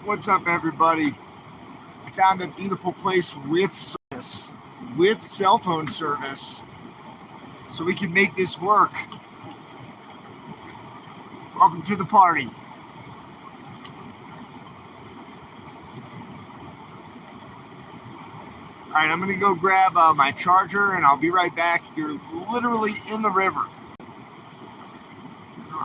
What's up, everybody? I found a beautiful place with service, with cell phone service, so we can make this work. Welcome to the party. All right, I'm gonna go grab my charger, and I'll be right back. You're literally in the river,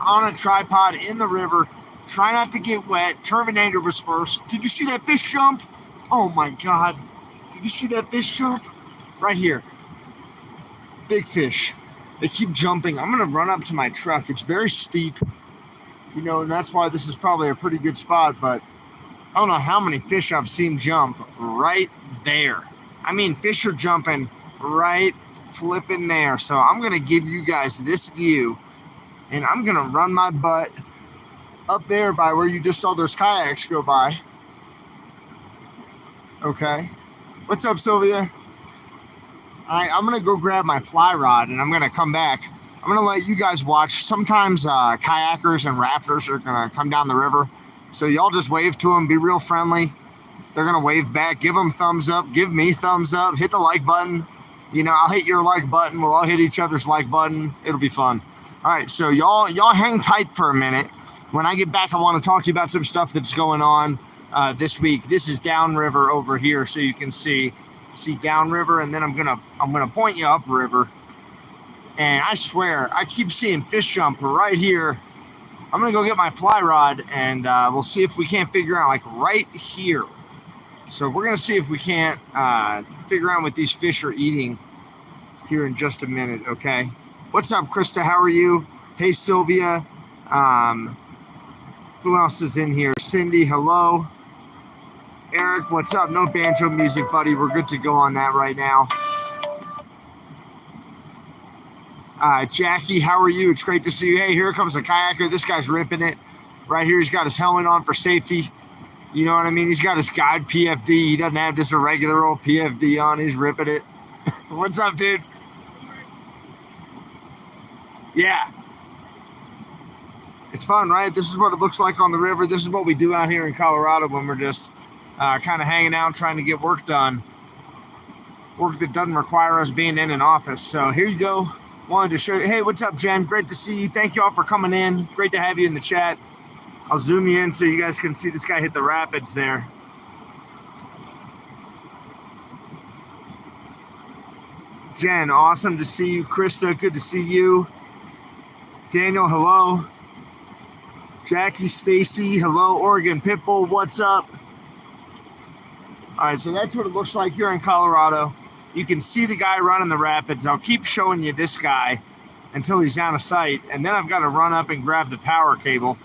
on a tripod in the river. Try not to get wet. Terminator was first. Did you see that fish jump? Oh my God. Did you see that fish jump? Right here. Big fish. They keep jumping. I'm going to run up to my truck. It's very steep, and that's why this is probably a pretty good spot, but I don't know how many fish I've seen jump right there. I mean, fish are jumping right flipping there. So I'm going to give you guys this view, and I'm going to run my butt up there by where you just saw those kayaks go by. Okay. What's up, Sylvia? All right, I'm going to go grab my fly rod, and I'm going to come back. I'm going to let you guys watch. Sometimes kayakers and rafters are going to come down the river. So y'all just wave to them. Be real friendly. They're going to wave back. Give them thumbs up. Give me thumbs up. Hit the like button. I'll hit your like button. We'll all hit each other's like button. It'll be fun. All right, so y'all hang tight for a minute. When I get back, I want to talk to you about some stuff that's going on this week. This is downriver over here, so you can see downriver, and then I'm gonna point you upriver. And I swear, I keep seeing fish jump right here. I'm gonna go get my fly rod, and we'll see if we can't figure out, like, right here. So we're gonna see if we can't figure out what these fish are eating here in just a minute. Okay. What's up, Krista? How are you? Hey, Sylvia. Who else is in here? Cindy, hello. Eric, what's up? No banjo music, buddy. We're good to go on that right now. Jackie, how are you? It's great to see you. Hey, here comes a kayaker. This guy's ripping it. Right here, he's got his helmet on for safety. You know what I mean? He's got his guide PFD. He doesn't have just a regular old PFD on. He's ripping it. What's up, dude? Yeah. It's fun, right? This is what it looks like on the river. This is what we do out here in Colorado when we're just kind of hanging out, trying to get work done. Work that doesn't require us being in an office. So here you go. Wanted to show you. Hey, what's up, Jen? Great to see you. Thank you all for coming in. Great to have you in the chat. I'll zoom you in so you guys can see this guy hit the rapids there. Jen, awesome to see you. Krista, good to see you. Daniel, hello. Jackie, Stacy, hello. Oregon Pitbull, what's up? All right, so that's what it looks like here in Colorado. You can see the guy running the rapids. I'll keep showing you this guy until he's out of sight, and then I've got to run up and grab the power cable.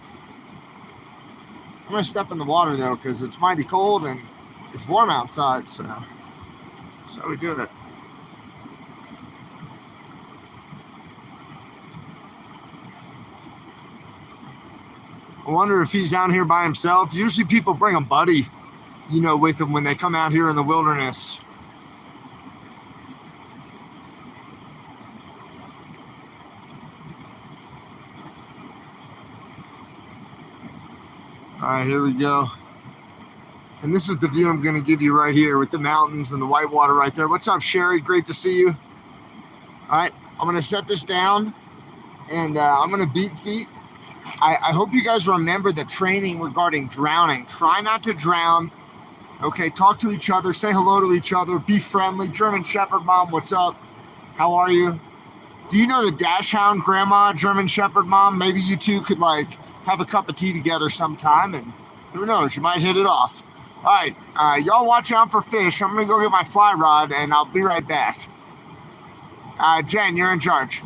I'm going to step in the water, though, because it's mighty cold and it's warm outside, so that's how we do it. I wonder if he's out here by himself. Usually people bring a buddy, with them when they come out here in the wilderness. All right, here we go. And this is the view I'm going to give you right here with the mountains and the white water right there. What's up, Sherry? Great to see you. All right, I'm going to set this down, and I'm going to beat feet. I hope you guys remember the training regarding drowning. Try not to drown. Okay, talk to each other. Say hello to each other. Be friendly. German Shepherd Mom, what's up? How are you? Do you know the Dachshund Grandma, German Shepherd Mom? Maybe you two could, have a cup of tea together sometime, and who knows, you might hit it off. All right, y'all watch out for fish. I'm going to go get my fly rod, and I'll be right back. Jen, you're in charge.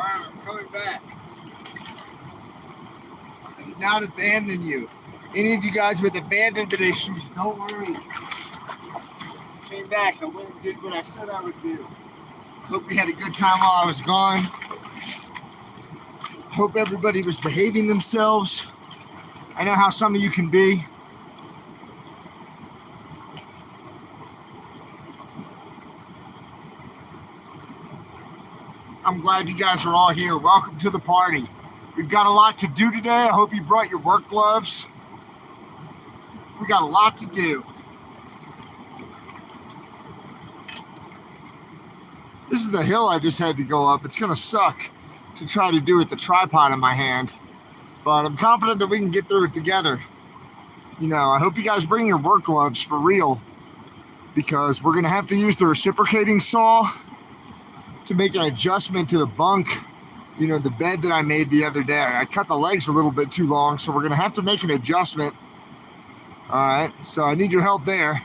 Alright, I'm coming back. I did not abandon you. Any of you guys with abandonment issues, don't worry. Came back. I went and did what I said I would do. Hope we had a good time while I was gone. Hope everybody was behaving themselves. I know how some of you can be. I'm glad you guys are all here. Welcome to the party. We've got a lot to do today. I hope you brought your work gloves. We got a lot to do. This is the hill I just had to go up. It's gonna suck to try to do with the tripod in my hand, but I'm confident that we can get through it together. You know, I hope you guys bring your work gloves for real, because we're gonna have to use the reciprocating saw to make an adjustment to the bunk, you know, the bed that I made the other day. I cut the legs a little bit too long, so we're gonna have to make an adjustment. All right, so I need your help there.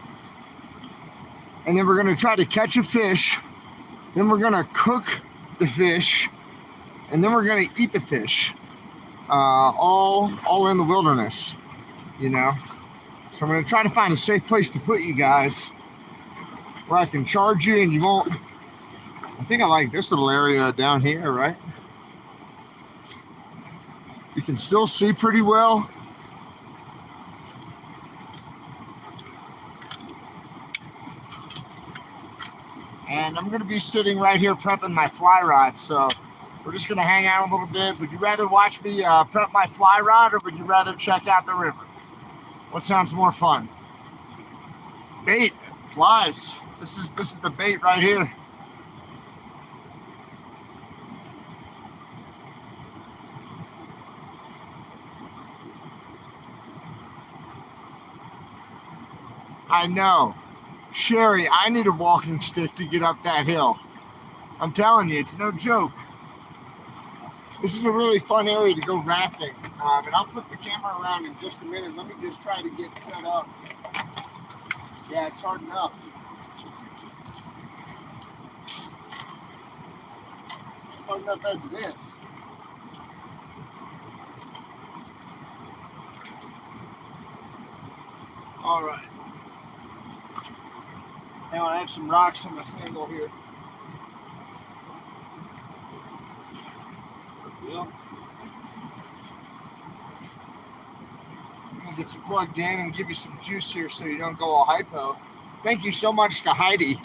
And then we're gonna try to catch a fish. Then we're gonna cook the fish, and then we're gonna eat the fish, all in the wilderness, you know. So I'm gonna try to find a safe place to put you guys, where I can charge you and you won't. I think I like this little area down here, right? You can still see pretty well. And I'm gonna be sitting right here prepping my fly rod, so we're just gonna hang out a little bit. Would you rather watch me prep my fly rod, or would you rather check out the river? What sounds more fun? Bait, flies. This is the bait right here. I know. Sherry, I need a walking stick to get up that hill. I'm telling you, it's no joke. This is a really fun area to go rafting. And I'll flip the camera around in just a minute. Let me just try to get set up. Yeah, it's hard enough. It's hard enough as it is. All right. Now I have some rocks in my sandal here. Yep. I'm gonna get you plugged in and give you some juice here so you don't go all hypo. Thank you so much to Heidi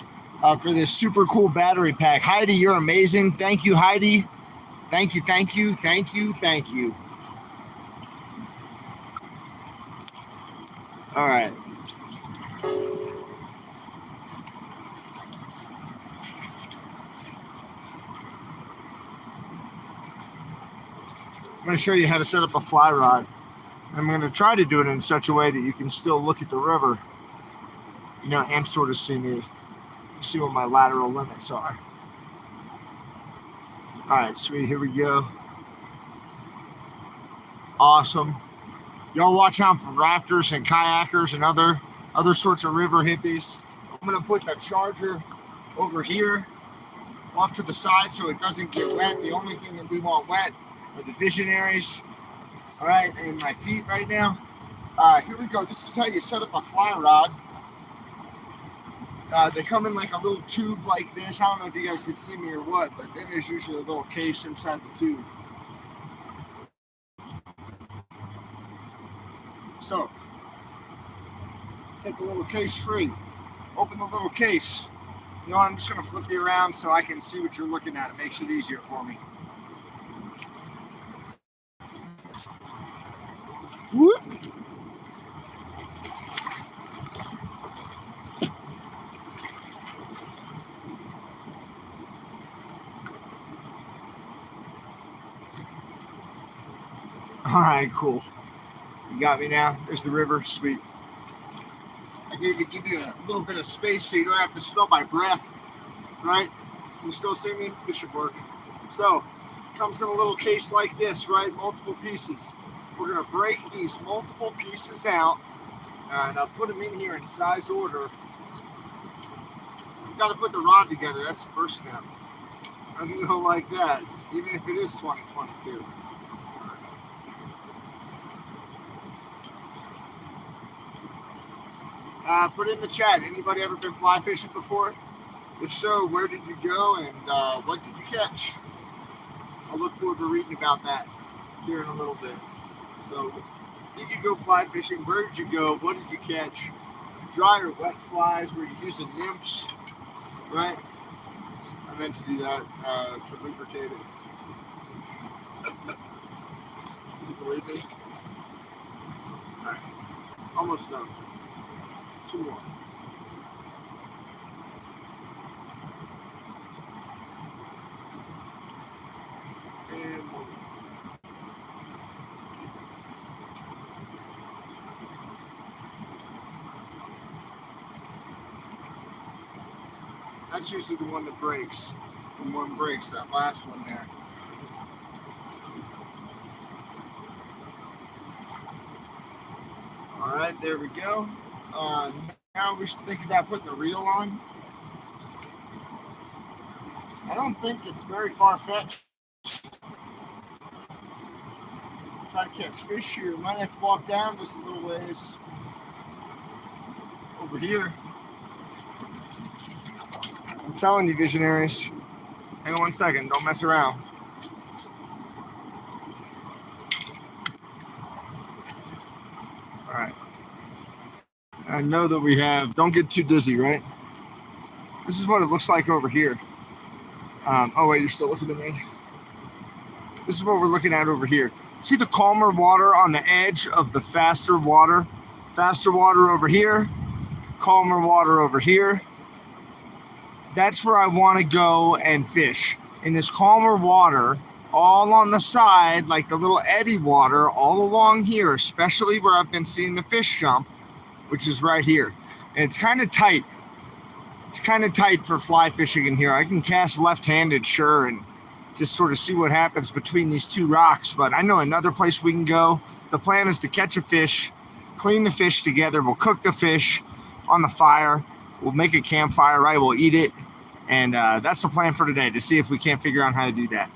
for this super cool battery pack. Heidi, you're amazing. Thank you, Heidi. Thank you, thank you, thank you, thank you. All right. I'm going to show you how to set up a fly rod. I'm going to try to do it in such a way that you can still look at the river, you know, and sort of see me, see what my lateral limits are. All right, sweet, here we go. Awesome. Y'all watch out for rafters and kayakers and other sorts of river hippies. I'm going to put the charger over here off to the side so it doesn't get wet. The only thing that we want wet are the visionaries. All right, and my feet right now. Here we go. This is how you set up a fly rod. They come in like a little tube like this. I don't know if you guys can see me or what, but then there's usually a little case inside the tube. So, set the little case free. Open the little case. You know what, I'm just going to flip you around so I can see what you're looking at. It makes it easier for me. Whoop. All right, cool. You got me now. There's the river. Sweet. I need to give you a little bit of space so you don't have to smell my breath, right? Can you still see me? This should work. So, it comes in a little case like this, right? Multiple pieces. We're going to break these multiple pieces out, and I'll put them in here in size order. You've got to put the rod together. That's the first step. I'm gonna like that, even if it is 2022. Put in the chat. Anybody ever been fly fishing before? If so, where did you go and what did you catch? I look forward to reading about that here in a little bit. So, did you go fly fishing? Where did you go? What did you catch? Dry or wet flies? Were you using nymphs? Right? I meant to do that to lubricate it. Can you believe me? All right, almost done. 2 more. And 1 more. That's usually the one that breaks. When one breaks, that last one there. All right, there we go. Now we should think about putting the reel on. I don't think it's very far-fetched. Try to catch fish here. Might have to walk down just a little ways over here. I'm telling you, visionaries. Hang on 1 second. Don't mess around. All right. I know that we have. Don't get too dizzy, right? This is what it looks like over here. Oh, wait, you're still looking at me. This is what we're looking at over here. See the calmer water on the edge of the faster water? Faster water over here, calmer water over here. That's where I want to go and fish. In this calmer water, all on the side, like the little eddy water, all along here, especially where I've been seeing the fish jump, which is right here. And it's kind of tight. It's kind of tight for fly fishing in here. I can cast left-handed, sure, and just sort of see what happens between these two rocks. But I know another place we can go. The plan is to catch a fish, clean the fish together. We'll cook the fish on the fire. We'll make a campfire, right? We'll eat it. And that's the plan for today, to see if we can't figure out how to do that.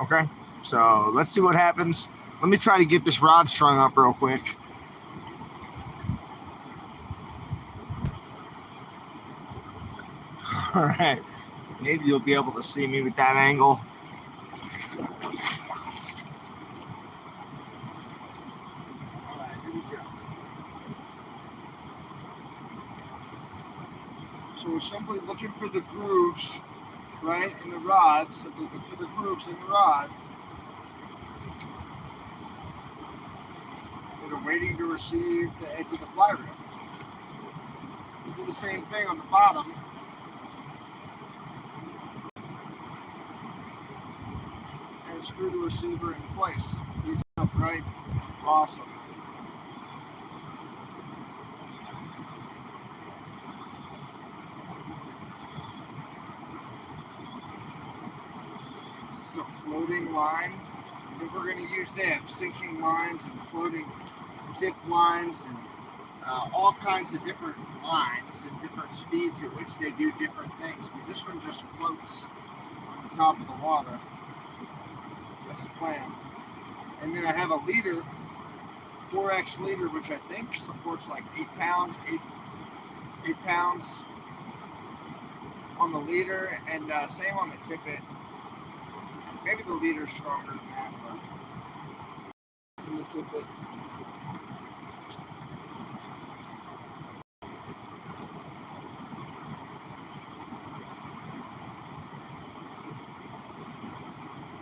Okay? So let's see what happens. Let me try to get this rod strung up real quick. All right. Maybe you'll be able to see me with that angle. So we're simply looking for the grooves, right, in the rod. So we look for the grooves in the rod that are waiting to receive the edge of the fly reel. We do the same thing on the bottom. And screw the receiver in place. Easy enough, right? Awesome. This is a floating line. I think we're going to use them, sinking lines and floating tip lines and all kinds of different lines and different speeds at which they do different things. But this one just floats on the top of the water. That's the plan. And then I have a leader, 4X leader, which I think supports like 8 pounds, 8 pounds on the leader, and same on the tippet. Maybe the leader's stronger than that, but on the tippet.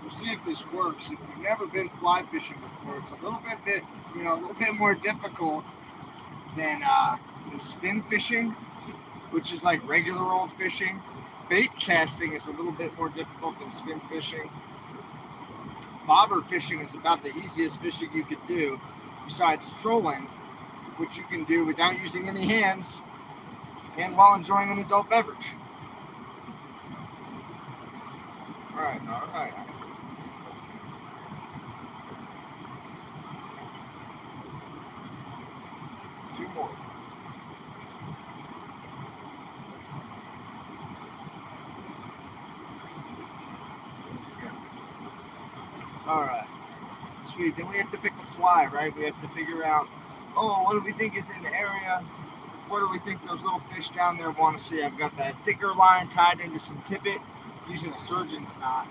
We'll see if this works. If you've never been fly fishing before, it's a little bit more difficult than spin fishing, which is like regular old fishing. Bait casting is a little bit more difficult than spin fishing. Bobber fishing is about the easiest fishing you could do, besides trolling, which you can do without using any hands and while enjoying an adult beverage. All right. 2 more. All right. Sweet. Then we have to pick a fly, right? We have to figure out, oh, what do we think is in the area? What do we think those little fish down there want to see? I've got that thicker line tied into some tippet using a surgeon's knot.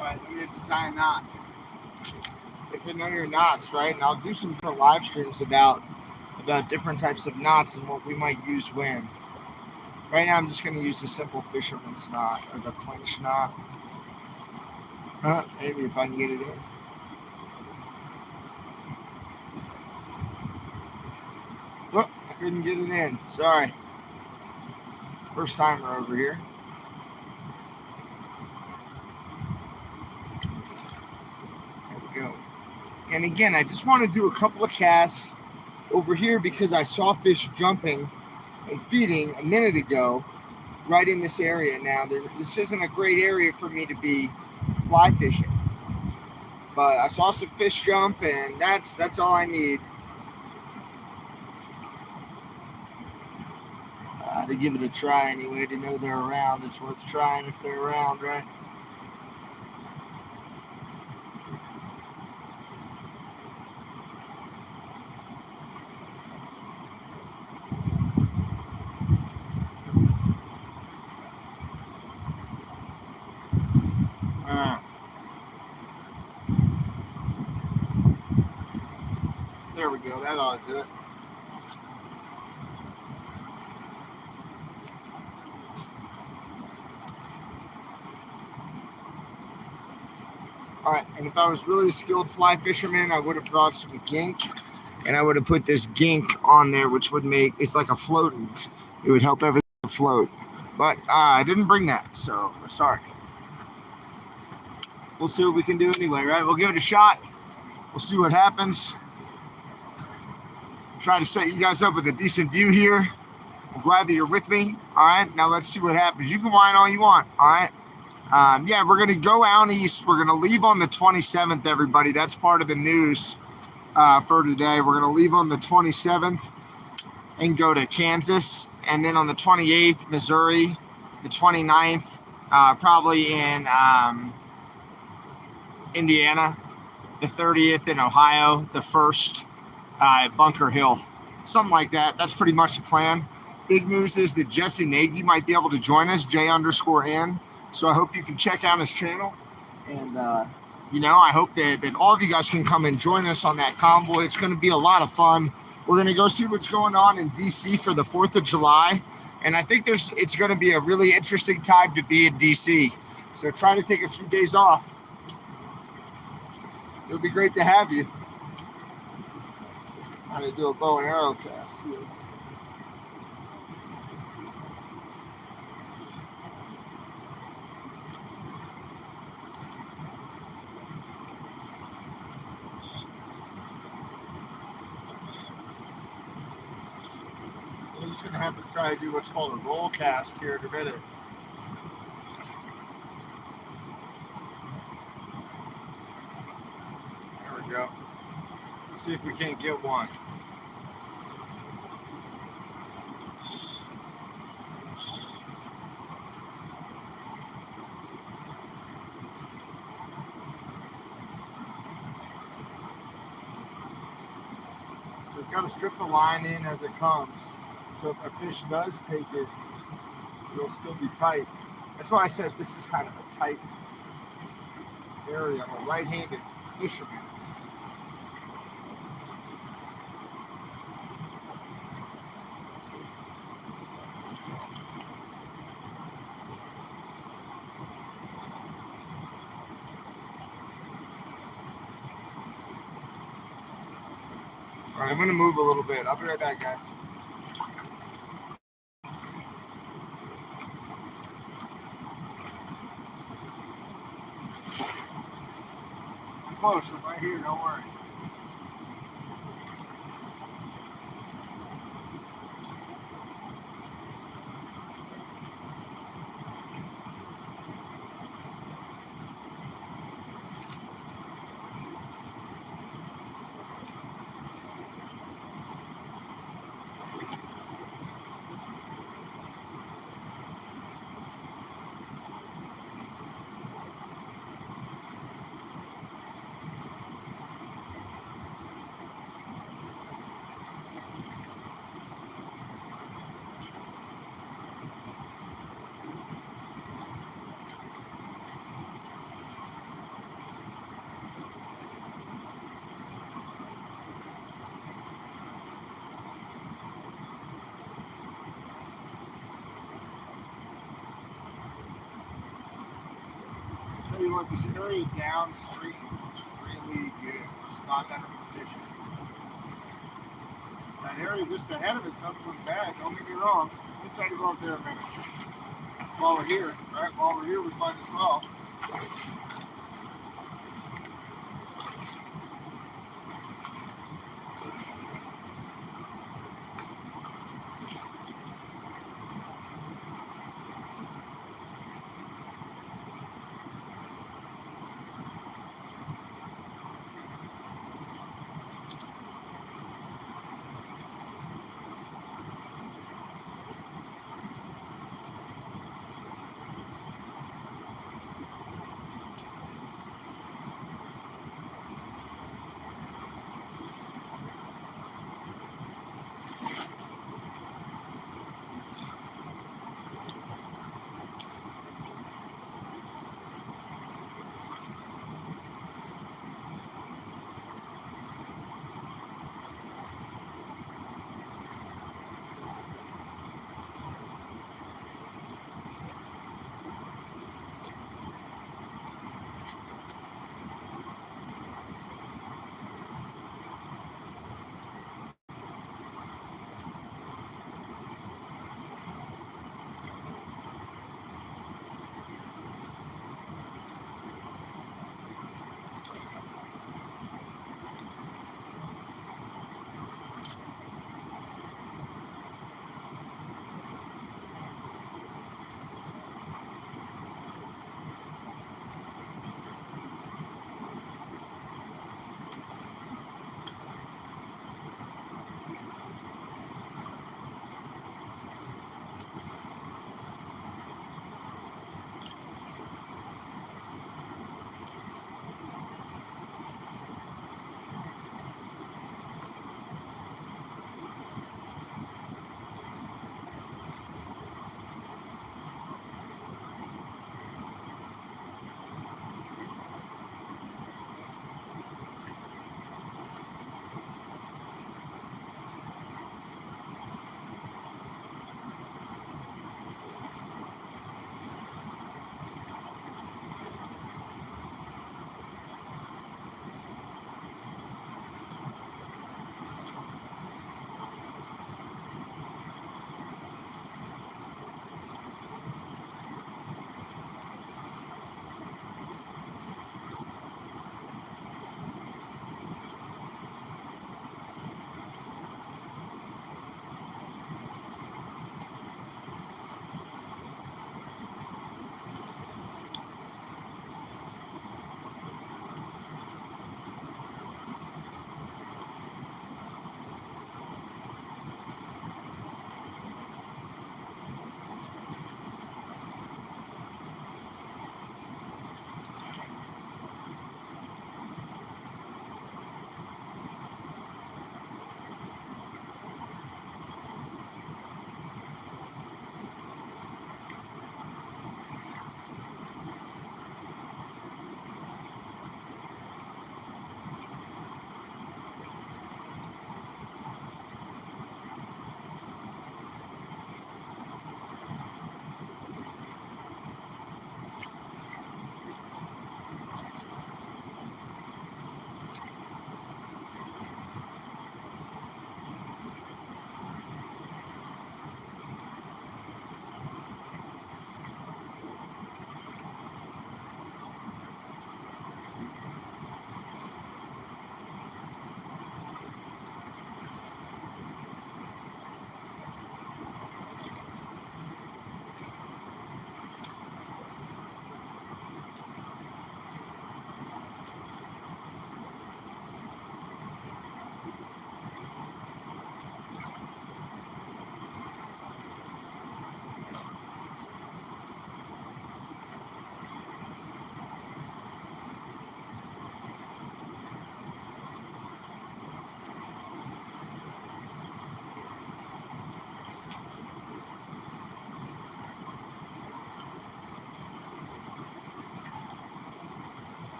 All right, then we have to tie a knot. If you know your knots, right? And I'll do some live streams about different types of knots and what we might use when. Right now, I'm just going to use a simple fisherman's knot or the clinch knot. Maybe if I can get it in. Oh, I couldn't get it in. Sorry. First timer over here. There we go. And again, I just want to do a couple of casts over here because I saw fish jumping and feeding a minute ago right in this area. Now, this isn't a great area for me to be fly fishing, but I saw some fish jump, and that's all I need to give it a try anyway, to know they're around. It's worth trying if they're around, right? There we go. That ought to do it. All right, and if I was really a skilled fly fisherman, I would have brought some gink, and I would have put this gink on there, which would make, it's like a floatant. It would help everything float. But I didn't bring that, so sorry. We'll see what we can do anyway, right? We'll give it a shot. We'll see what happens. Try to set you guys up with a decent view here. I'm glad that you're with me. All right, now let's see what happens. You can whine all you want, all right? Yeah, we're going to go out east. We're going to leave on the 27th, everybody. That's part of the news for today. We're going to leave on the 27th and go to Kansas. And then on the 28th, Missouri. The 29th, probably in Indiana. The 30th in Ohio. The 1st, Bunker Hill. Something like that. That's pretty much the plan. Big news is that Jesse Nagy might be able to join us, J_N. So I hope you can check out his channel. And, I hope that all of you guys can come and join us on that convoy. It's going to be a lot of fun. We're going to go see what's going on in D.C. for the 4th of July. And I think it's going to be a really interesting time to be in D.C. So try to take a few days off. It'll be great to have you. I'm going to do a bow and arrow cast here. I'm just going to have to try to do what's called a roll cast here in a minute. There we go. Let's see if we can't get one. So we've got to strip the line in as it comes. So if a fish does take it, it'll still be tight. That's why I said this is kind of a tight area. I'm a right-handed fisherman. All right, I'm going to move a little bit. I'll be right back, guys. close. I'm right here. Don't worry. Tell you what, this area downstream looks really good. It's not that position. That area just ahead of us doesn't look bad. Don't get me wrong. Let me try to go up there a minute. While we're here, right? While we're here, we might as well.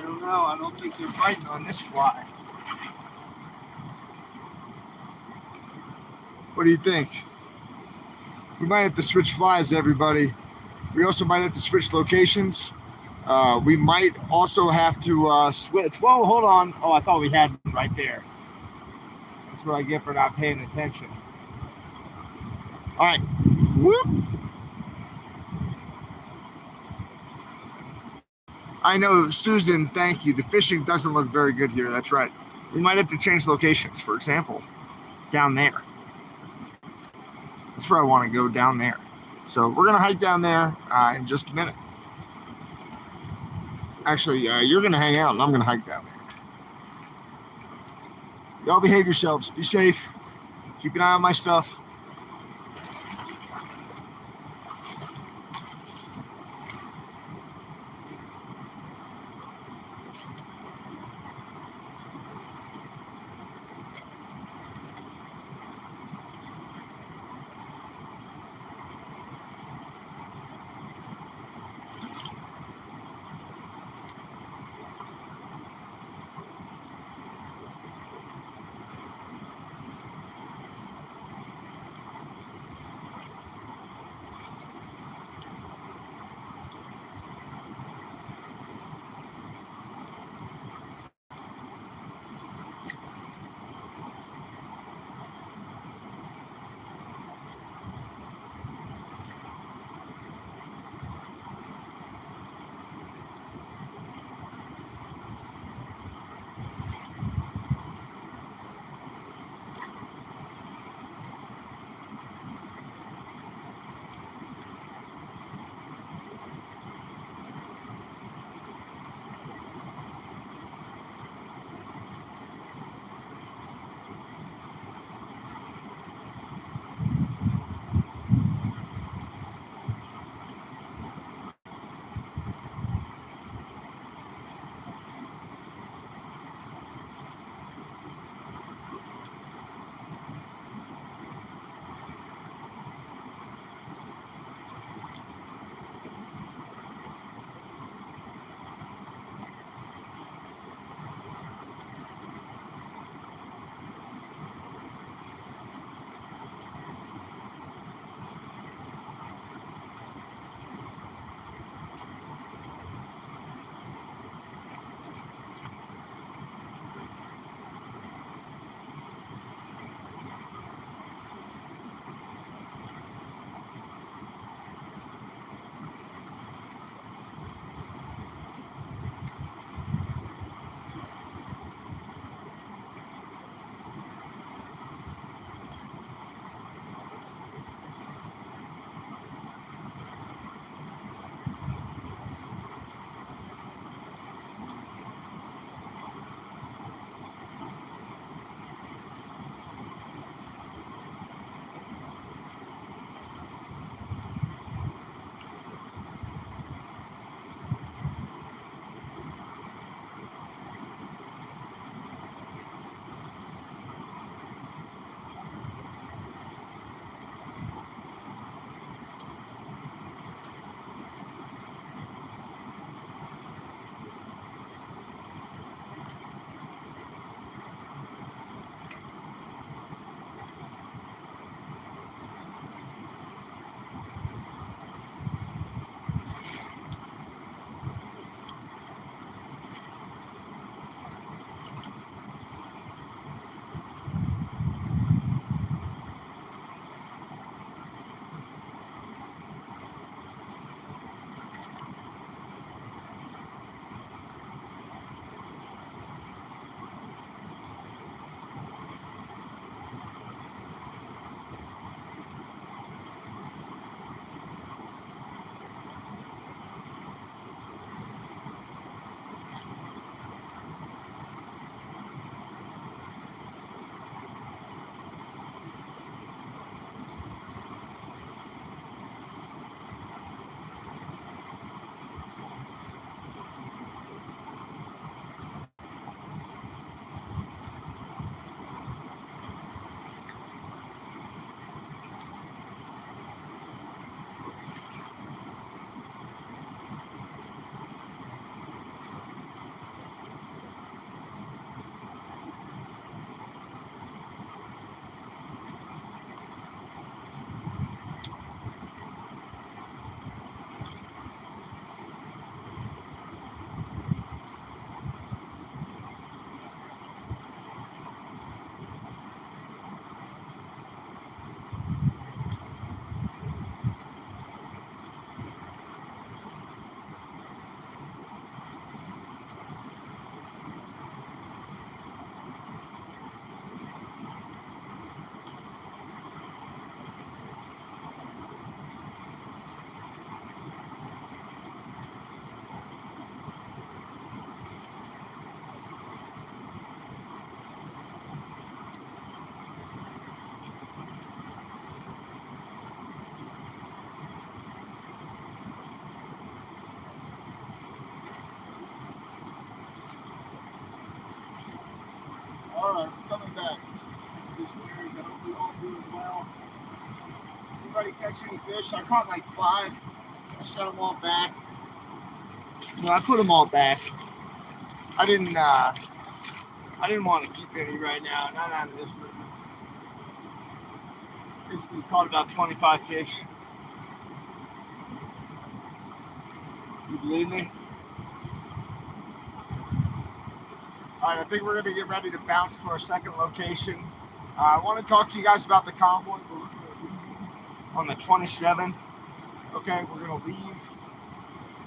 I don't know. I don't think they're biting on this fly. What do you think? We might have to switch flies, everybody. We also might have to switch locations. We might also have to switch. Whoa, hold on. Oh, I thought we had one right there. That's what I get for not paying attention. All right. Whoop. I know, Susan, thank you. The fishing doesn't look very good here. That's right. We might have to change locations. For example, down there. That's where I want to go, down there. So we're going to hike down there in just a minute. Actually, you're going to hang out and I'm going to hike down there. Y'all behave yourselves. Be safe. Keep an eye on my stuff. catch any fish. I caught like 5. I set them all back. No, I put them all back. I didn't want to keep any right now. Not out of this river. Basically caught about 25 fish. You believe me? Alright, I think we're going to get ready to bounce to our second location. I want to talk to you guys about the convoy. We're on the 27th. Okay, we're going to leave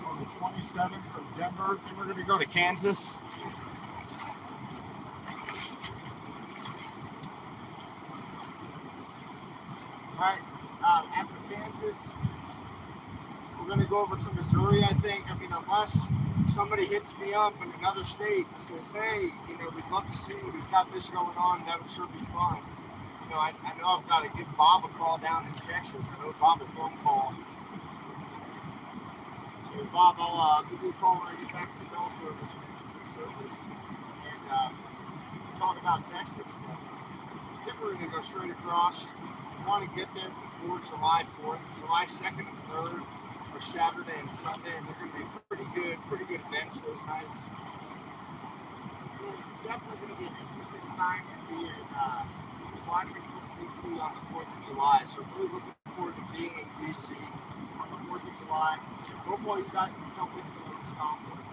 on the 27th from Denver. Then we're going to go to Kansas. Alright, after Kansas, we're going to go over to Missouri, I think. I mean, unless somebody hits me up in another state and says, hey, you know, we'd love to see you. We've got this going on. That would sure be fun. You know, I know I've got to give Bob a call down in Texas. I know Bob a phone call. So, Bob, I'll give you a call when I get back to cell service. And talk about Texas. But I think we're going to go straight across. We want to get there before July 4th, July 2nd and 3rd. Or Saturday and Sunday, and they're going to be pretty good events those nights. It's definitely going to be an interesting time to be in Washington, D.C. on the 4th of July. So really looking forward to being in D.C. on the 4th of July. Hopefully you guys can come with me on this conference.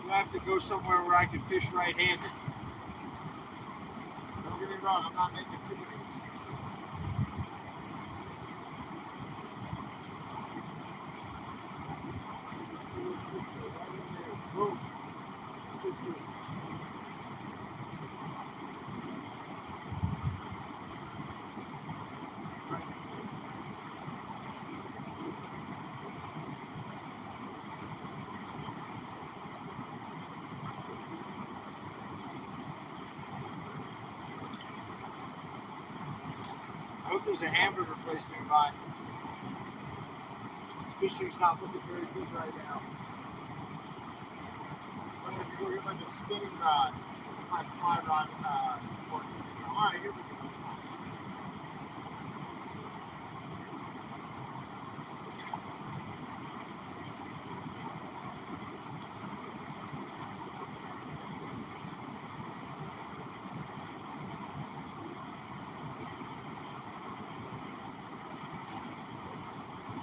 You have to go somewhere where I can fish right-handed. Don't get me wrong, I'm not making too many excuses. Boom. I hope there's a hamburger place nearby. This fishing's not looking very good right now. I wonder if you go get like a spinning rod, my fly rod. Alright, here we go.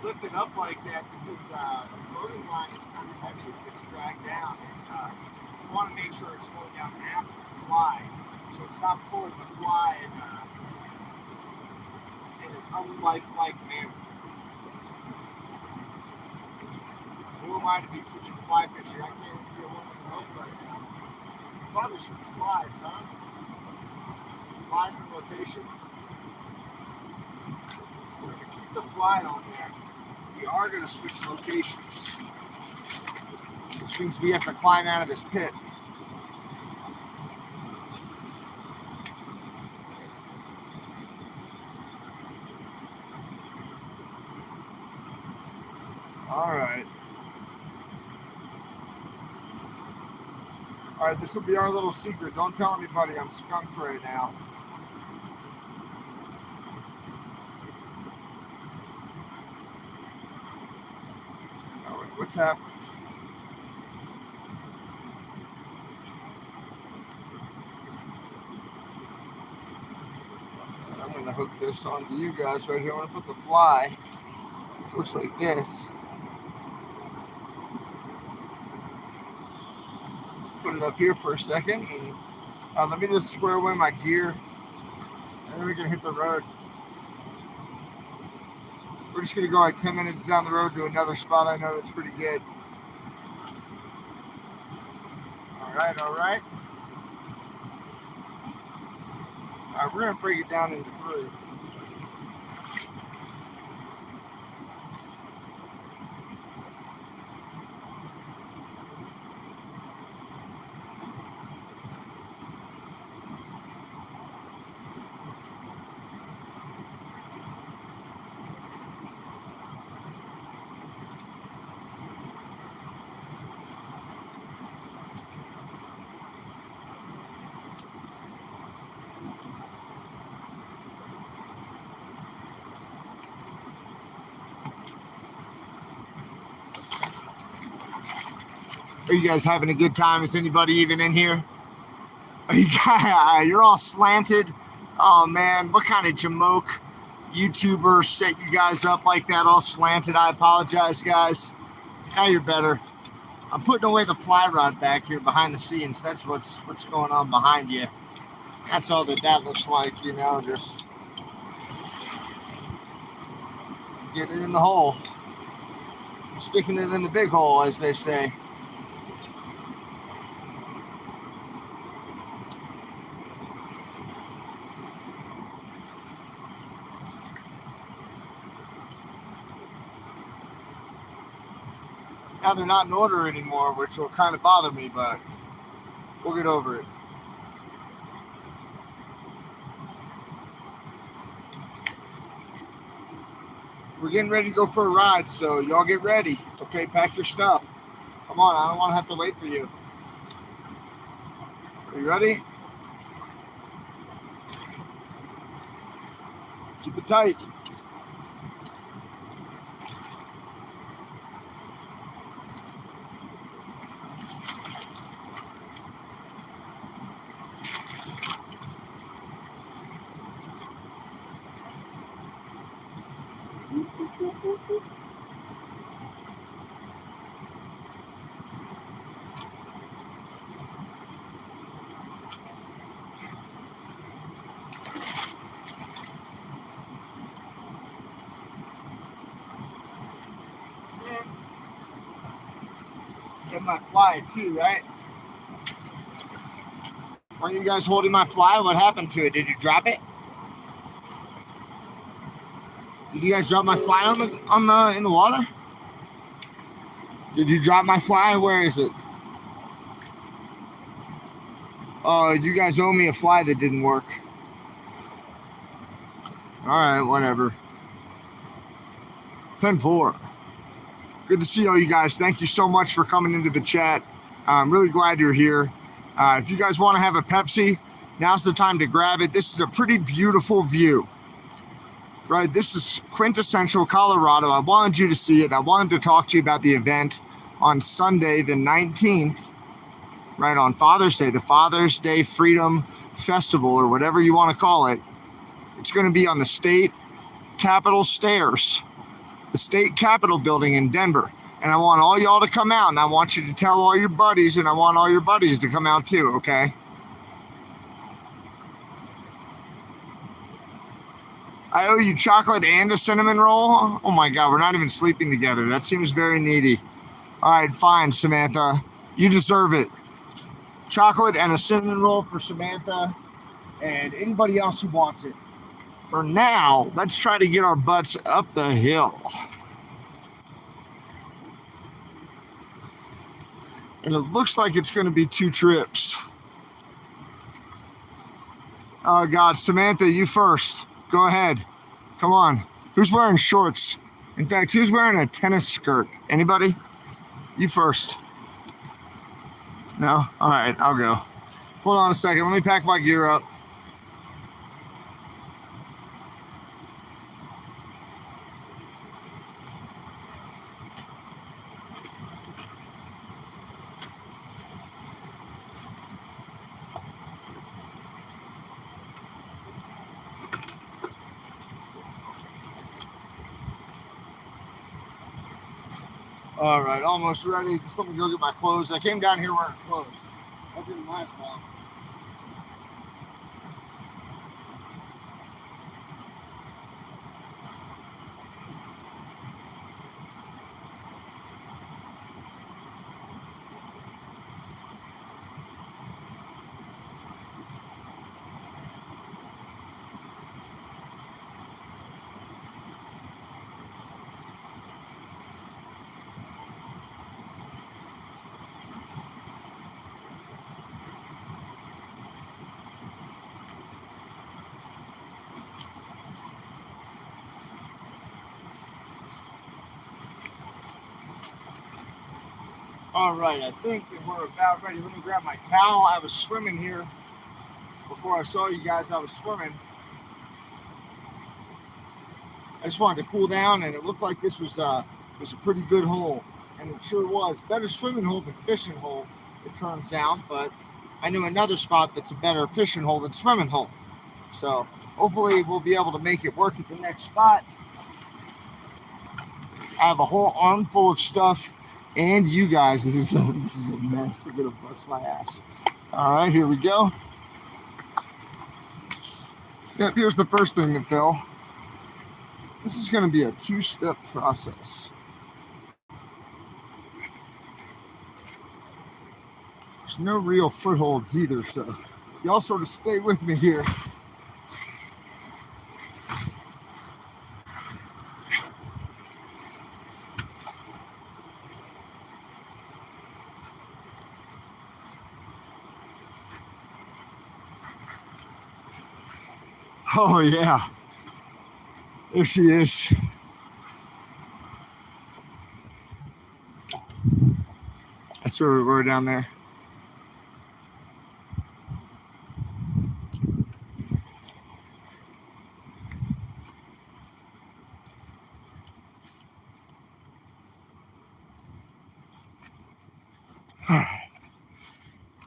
Lift it up like that because the floating line is kind of heavy. It gets dragged down. And you want to make sure it's going down after the fly. So it's not pulling the fly in an unlifelike manner. Who am I to be teaching fly fishing? I can't even feel one in the hook right now. Probably should flies, huh? Flies and rotations. We're going to keep the fly on there. We are going to switch locations, which means we have to climb out of this pit. Alright, this will be our little secret. Don't tell anybody I'm skunked right now. What's happened? I'm going to hook this onto you guys right here. I'm going to put the fly. It looks like this. Put it up here for a second. And, let me just square away my gear. And then we can hit the road. We're just going to go like 10 minutes down the road to another spot I know that's pretty good. Alright. Alright, we're going to break it down into 3. Are you guys having a good time? Is anybody even in here? Are you guys, you're all slanted. Oh man, what kind of jamoke YouTuber set you guys up like that, all slanted? I apologize, guys. Now you're better. I'm putting away the fly rod back here behind the scenes. That's what's going on behind you. That's all that looks like, you know, just get it in the hole. Sticking it in the big hole, as they say. Now they're not in order anymore, which will kind of bother me, but we'll get over it. We're getting ready to go for a ride, so y'all get ready. Okay, pack your stuff. Come on, I don't want to have to wait for you. Are you ready? Keep it tight. Get my fly too, right? Aren't you guys holding my fly? What happened to it? Did you drop it? Did you guys drop my fly in the water? Did you drop my fly? Where is it? Oh, you guys owe me a fly that didn't work. All right, whatever. 10-4. Good to see all you guys. Thank you so much for coming into the chat. I'm really glad you're here. If you guys want to have a Pepsi, now's the time to grab it. This is a pretty beautiful view, right? This is quintessential Colorado. I wanted you to see it. I wanted to talk to you about the event on Sunday, the 19th, right on Father's Day, the Father's Day Freedom Festival, or whatever you want to call it. It's going to be on the state Capitol stairs, the state Capitol building in Denver. And I want all y'all to come out, and I want you to tell all your buddies, and I want all your buddies to come out too, okay? I owe you chocolate and a cinnamon roll? Oh my God, we're not even sleeping together. That seems very needy. All right, fine, Samantha. You deserve it. Chocolate and a cinnamon roll for Samantha and anybody else who wants it. For now, let's try to get our butts up the hill. And it looks like it's going to be 2 trips. Oh God, Samantha, you first. Go ahead. Come on. Who's wearing shorts? In fact, who's wearing a tennis skirt? Anybody? You first. No? All right, I'll go. Hold on a second. Let me pack my gear up. All right, almost ready. Just let me go get my clothes. I came down here wearing clothes. That didn't last long. All right, I think that we're about ready. Let me grab my towel. I was swimming here before I saw you guys. I was swimming. I just wanted to cool down, and it looked like this was a pretty good hole. And it sure was. Better swimming hole than fishing hole, it turns out. But I knew another spot that's a better fishing hole than swimming hole. So hopefully we'll be able to make it work at the next spot. I have a whole armful of stuff, and you guys, this is a mess. I'm gonna bust my ass. All right, here we go. Yep, here's the first thing that fell. This is gonna be a 2-step process. There's no real footholds either, so y'all sort of stay with me here. Oh yeah, there she is. That's where we were down there.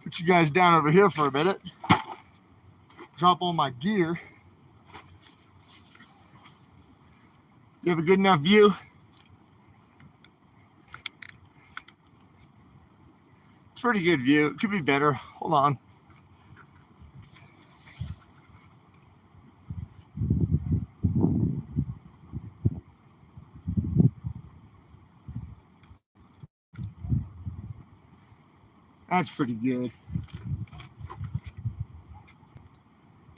Put you guys down over here for a minute. Drop all my gear. You have a good enough view? It's a pretty good view. It could be better. Hold on. That's pretty good.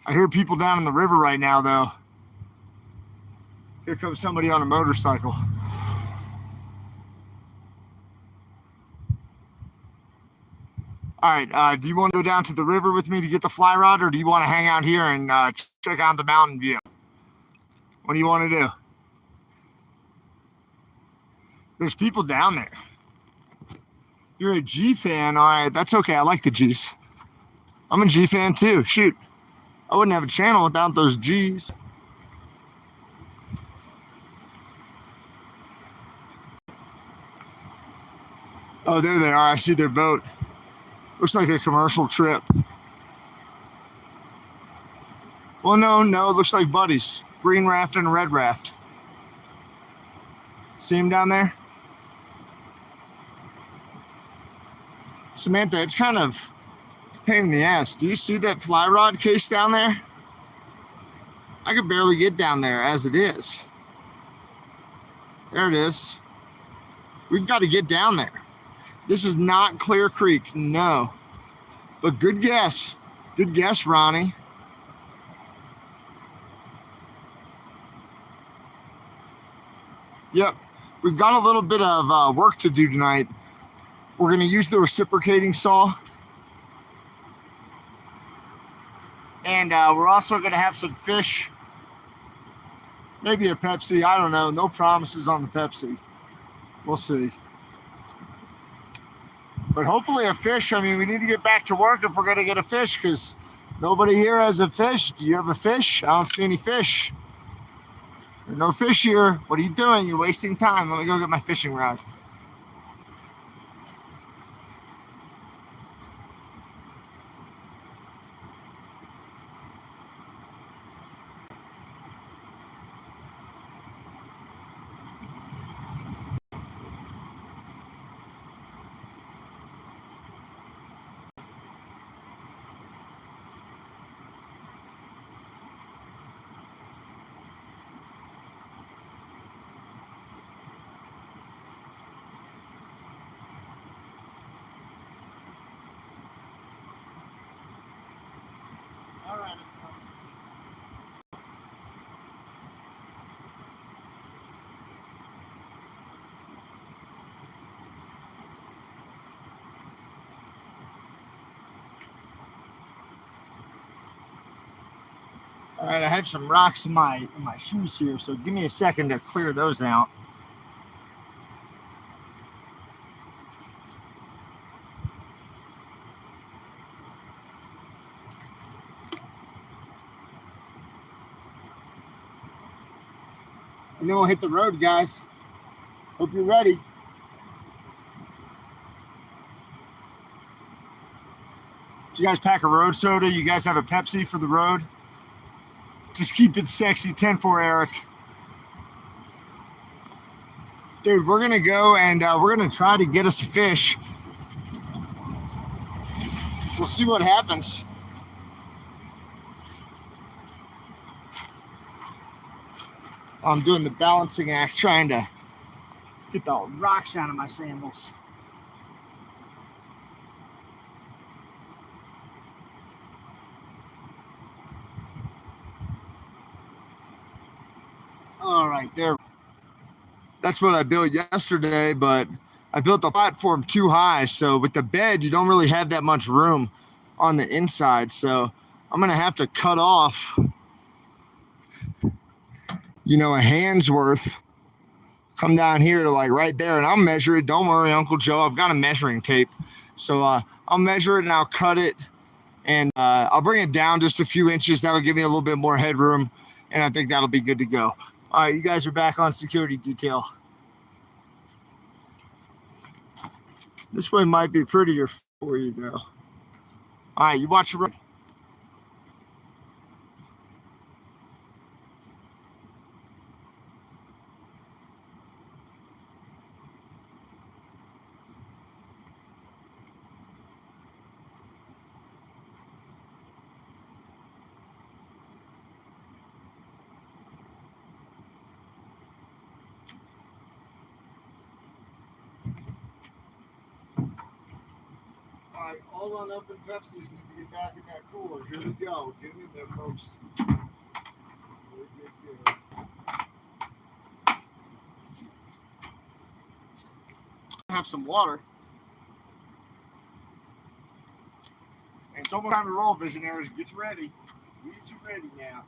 I hear people down in the river right now, though. Here comes somebody on a motorcycle. All right, do you want to go down to the river with me to get the fly rod, or do you want to hang out here and check out the mountain view? What do you want to do? There's people down there. You're a G fan. All right, that's okay. I like the G's. I'm a G fan too. Shoot. I wouldn't have a channel without those G's. Oh, there they are. I see their boat. Looks like a commercial trip. Well, no, it looks like buddies. Green raft and red raft. See them down there? Samantha, it's a pain in the ass. Do you see that fly rod case down there? I could barely get down there as it is. There it is. We've got to get down there. This is not Clear Creek, no. But good guess. Good guess, Ronnie. Yep. We've got a little bit of work to do tonight. We're going to use the reciprocating saw. And we're also going to have some fish. Maybe a Pepsi. I don't know. No promises on the Pepsi. We'll see. But hopefully a fish. I mean, we need to get back to work if we're going to get a fish, because nobody here has a fish. Do you have a fish? I don't see any fish. There's no fish here. What are you doing? You're wasting time. Let me go get my fishing rod. All right. All right, I have some rocks in my shoes here, so give me a second to clear those out. And then we'll hit the road, guys. Hope you're ready. You guys pack a road soda? You guys have a Pepsi for the road? Just keep it sexy. 10-4, Eric. Dude, we're going to go and we're going to try to get us a fish. We'll see what happens. I'm doing the balancing act, trying to get the rocks out of my sandals. All right, there. That's what I built yesterday, but I built the platform too high. So with the bed, you don't really have that much room on the inside. So I'm going to have to cut off, you know, a hand's worth. Come down here to like right there, and I'll measure it. Don't worry, Uncle Joe. I've got a measuring tape. So I'll measure it and I'll cut it. And I'll bring it down just a few inches. That'll give me a little bit more headroom. And I think that'll be good to go. All right, you guys are back on security detail. This way might be prettier for you, though. All right, you watch the road. All right, all unopened Pepsis need to get back in that cooler. Here we go. Get them in there, folks. Good. Have some water. And it's almost time to roll, visionaries. Get you ready. Get you ready now.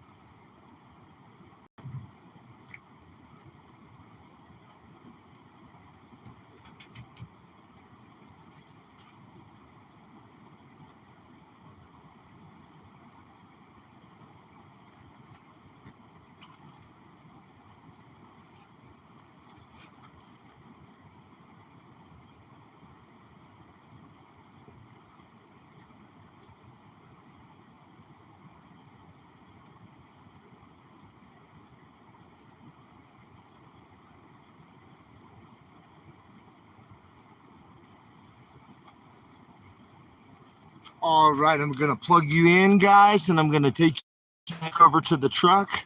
All right, I'm going to plug you in, guys, and I'm going to take you back over to the truck.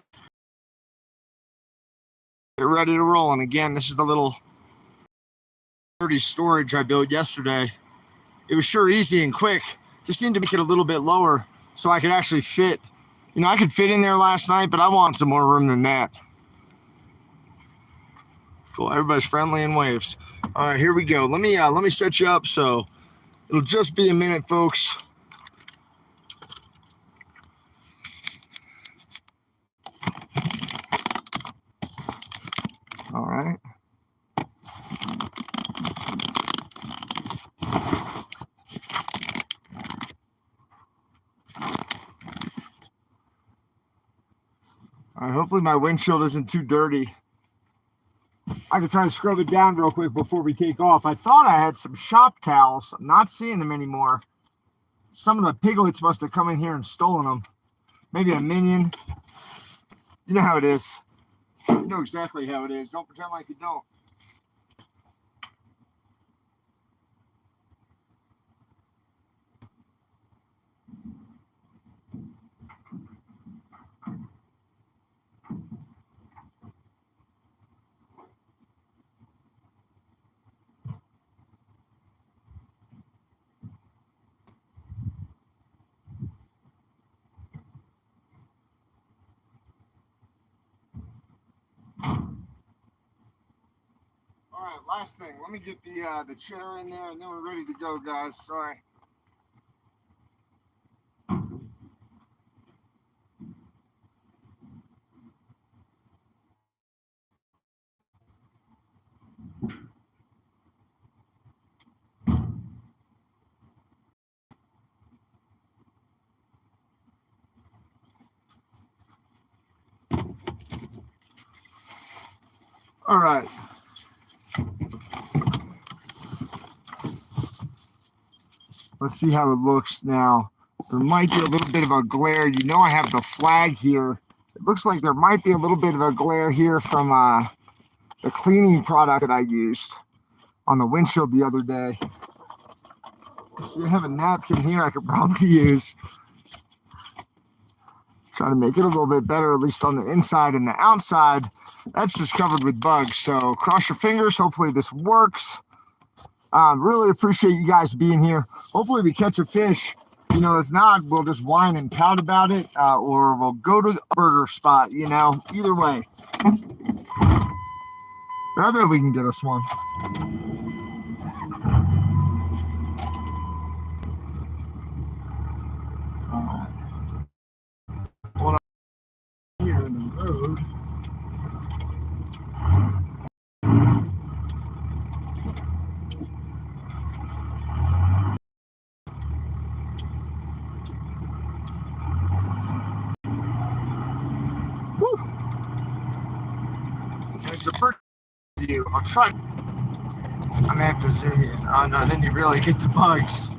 Get ready to roll. And again, this is the little dirty storage I built yesterday. It was sure easy and quick. Just need to make it a little bit lower so I could actually fit. You know, I could fit in there last night, but I want some more room than that. Cool. Everybody's friendly and waves. All right, here we go. Let me set you up so it'll just be a minute, folks. All right. All right, hopefully my windshield isn't too dirty. I could try to scrub it down real quick before we take off. I thought I had some shop towels. I'm not seeing them anymore. Some of the piglets must have come in here and stolen them. Maybe a minion. You know how it is. You know exactly how it is. Don't pretend like you don't. All right, last thing. Let me get the chair in there, and then we're ready to go, guys. Sorry. All right. Let's see how it looks now. there might be a little bit of a glare. You know I have the flag here. It looks like there might be a little bit of a glare here from the cleaning product that I used on the windshield the other day. See, I have a napkin here I could probably use. Try to make it a little bit better, at least on the inside. And the outside, that's just covered with bugs. So cross your fingers. Hopefully this works. Really appreciate you guys being here. Hopefully we catch a fish. You know, if not, we'll just whine and pout about it, or we'll go to a burger spot, you know, either way. I bet we can get us one. Well, here in the road. Woo! It's a pretty view. I'll try. I'm gonna have to zoom in. Oh no, then you really get the bugs.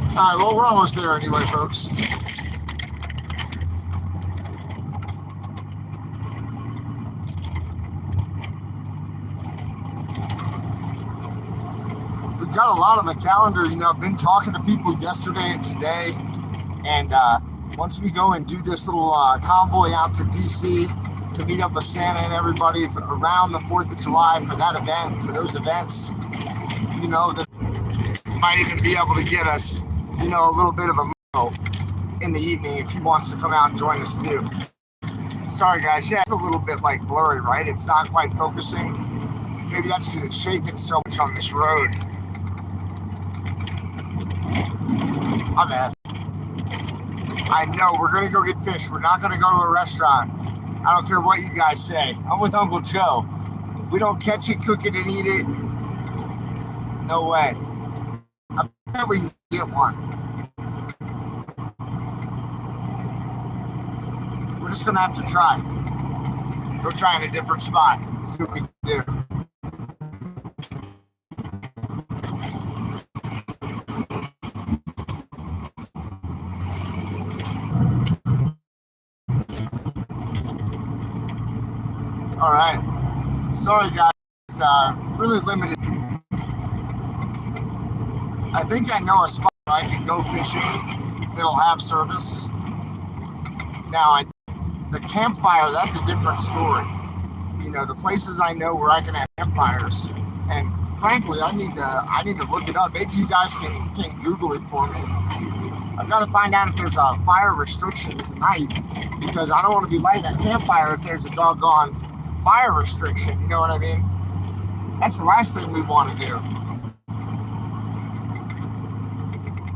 All right, well, we're almost there anyway, folks. We've got a lot on the calendar. You know, I've been talking to people yesterday and today, and once we go and do this little convoy out to DC to meet up with Santa and everybody around the 4th of July for that event, for those events, you know, that might even be able to get us, you know, a little bit of a mo in the evening if he wants to come out and join us too. Sorry guys, yeah, it's a little bit like blurry, right? It's not quite focusing. Maybe that's because it's shaking so much on this road. My bad. I know, we're gonna go get fish. We're not gonna go to a restaurant. I don't care what you guys say. I'm with Uncle Joe. If we don't catch it, cook it, and eat it, no way. I bet we can get one. We're just gonna have to try. Go try in a different spot. See what we can do. All right. Sorry, guys. It's really limited. I think I know a spot where I can go fishing that'll have service. Now, the campfire, that's a different story. You know, the places I know where I can have campfires, and frankly, I need to look it up. Maybe you guys can Google it for me. I've got to find out if there's a fire restriction tonight, because I don't want to be lighting that campfire if there's a doggone fire restriction, you know what I mean? That's the last thing we want to do.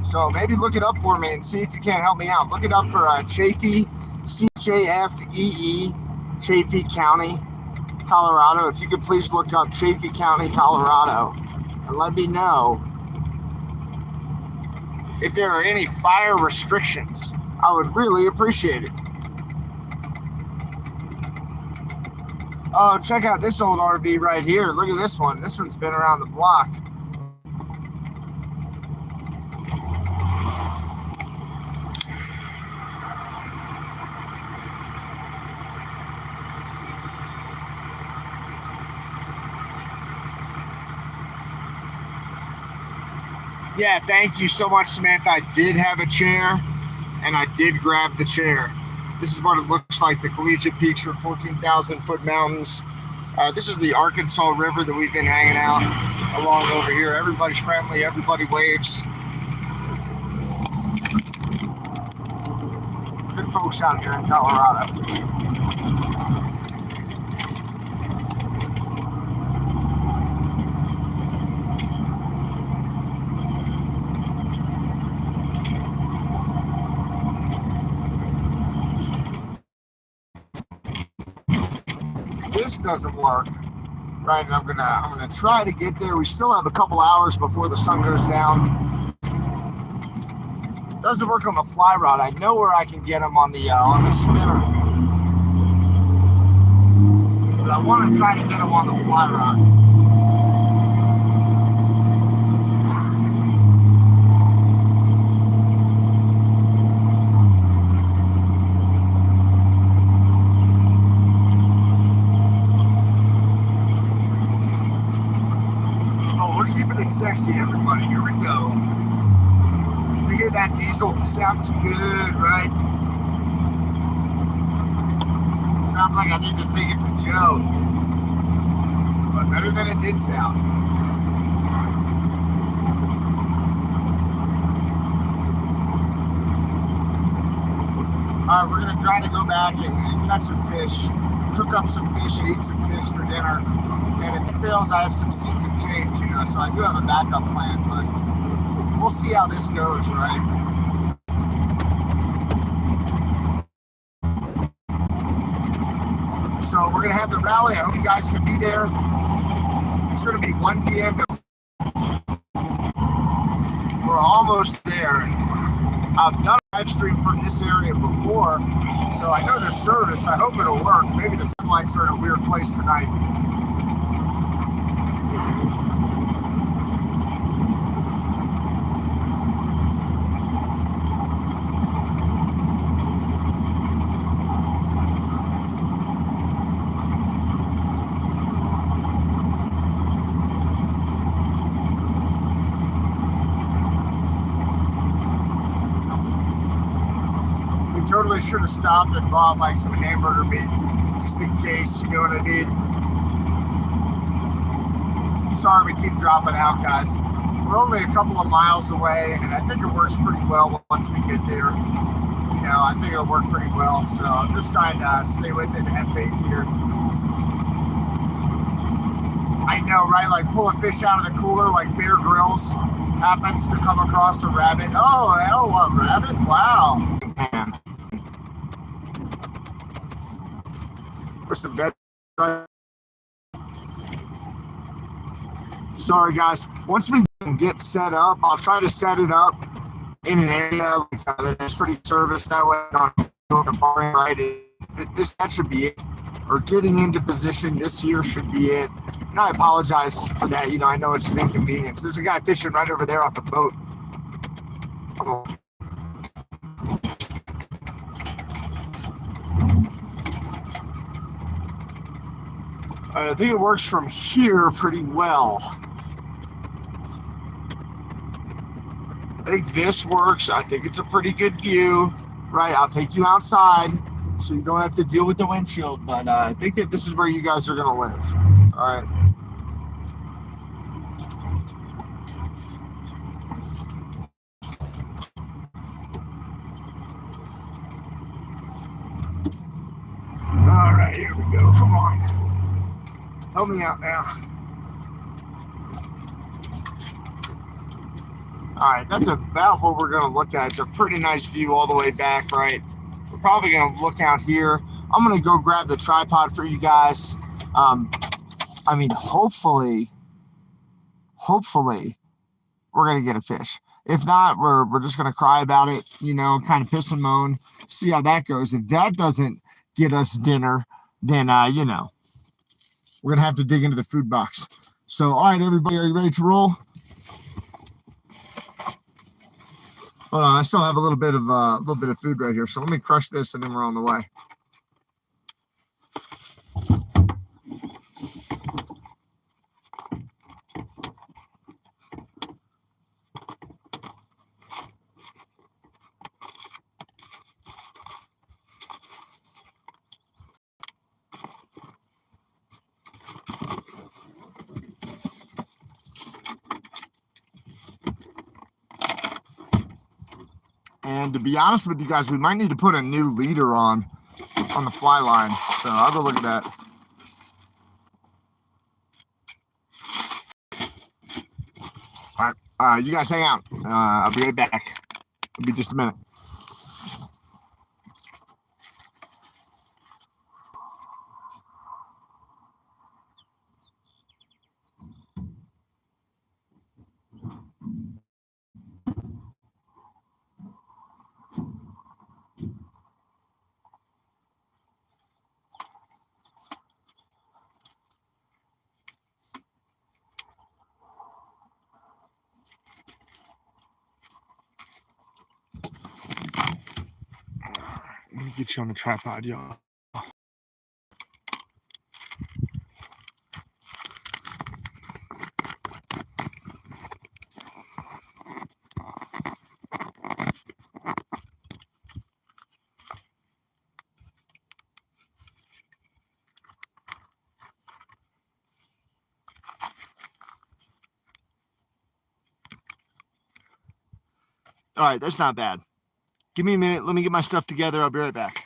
So maybe look it up for me and see if you can't help me out. Look it up for Chaffee, C-H-A-F-E-E, Chaffee County, Colorado. If you could please look up Chaffee County, Colorado, and let me know if there are any fire restrictions. I would really appreciate it. Oh, check out this old RV right here. Look at this one. This one's been around the block. Yeah, thank you so much, Samantha. I did have a chair, and I did grab the chair. This is what it looks like, the Collegiate Peaks for 14,000-foot mountains. This is the Arkansas River that we've been hanging out along over here. Everybody's friendly. Everybody waves. Good folks out here in Colorado. This doesn't work, right? And I'm gonna try to get there. We still have a couple hours before the sun goes down. Doesn't work on the fly rod. I know where I can get them on the spinner, but I want to try to get them on the fly rod. get sexy, everybody. Here we go. You hear that diesel? Sounds good, right? Sounds like I need to take it to Joe. But better than it did sound. Alright, we're going to try to go back and catch some fish, cook up some fish and eat some fish for dinner. And if it fails, I have some seeds of change, you know, so I do have a backup plan, but we'll see how this goes, right? So we're going to have the rally. I hope you guys can be there. It's going to be 1 p.m. We're almost there. I've done a live stream from this area before, so I know there's service. I hope it'll work. Maybe the sunlights are in a weird place tonight. Totally should have stopped and bought like some hamburger meat just in case, you know what I mean? Sorry we keep dropping out, guys. We're only a couple of miles away and I think it works pretty well once we get there. You know, I think it'll work pretty well, so I'm just trying to stay with it and have faith here. I know, right? Like pull a fish out of the cooler like Bear Grylls happens to come across a rabbit. Oh, hell, what, rabbit? Wow. Man. Some bed. Sorry guys, once we get set up, I'll try to set it up in an area that's pretty serviced, that way on the bar, right? That should be it, or getting into position this here should be it. And I apologize for that, you know, I know it's an inconvenience. There's a guy fishing right over there off the boat. Oh. I think it works from here pretty well. I think this works. I think it's a pretty good view. Right, I'll take you outside so you don't have to deal with the windshield, but I think that this is where you guys are going to live. All right. All right, here we go. Come on. Help me out now. All right, that's about what we're going to look at. It's a pretty nice view all the way back, right? We're probably going to look out here. I'm going to go grab the tripod for you guys. I mean, hopefully, we're going to get a fish. If not, we're just going to cry about it, you know, kind of piss and moan, see how that goes. If that doesn't get us dinner, then, you know, we're going to have to dig into the food box. So, all right, everybody, are you ready to roll? Hold on, I still have a little bit of food right here. So let me crush this and then we're on the way. And to be honest with you guys, we might need to put a new leader on the fly line. So I'll go look at that. All right, you guys hang out. I'll be right back. It'll be just a minute. Let me get you on the tripod, y'all. All right, that's not bad. Give me a minute. Let me get my stuff together. I'll be right back.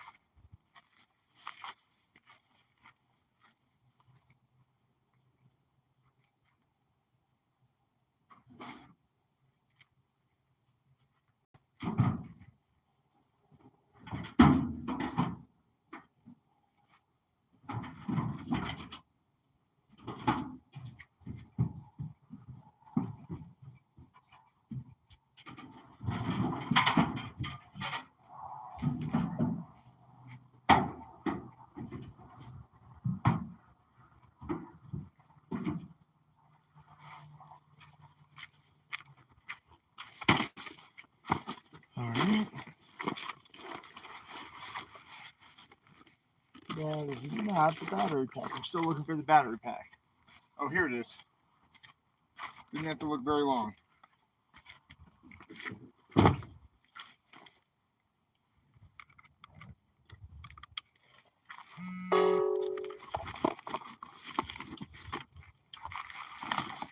All right. That is not the battery pack. I'm still looking for the battery pack. Oh, here it is. Didn't have to look very long.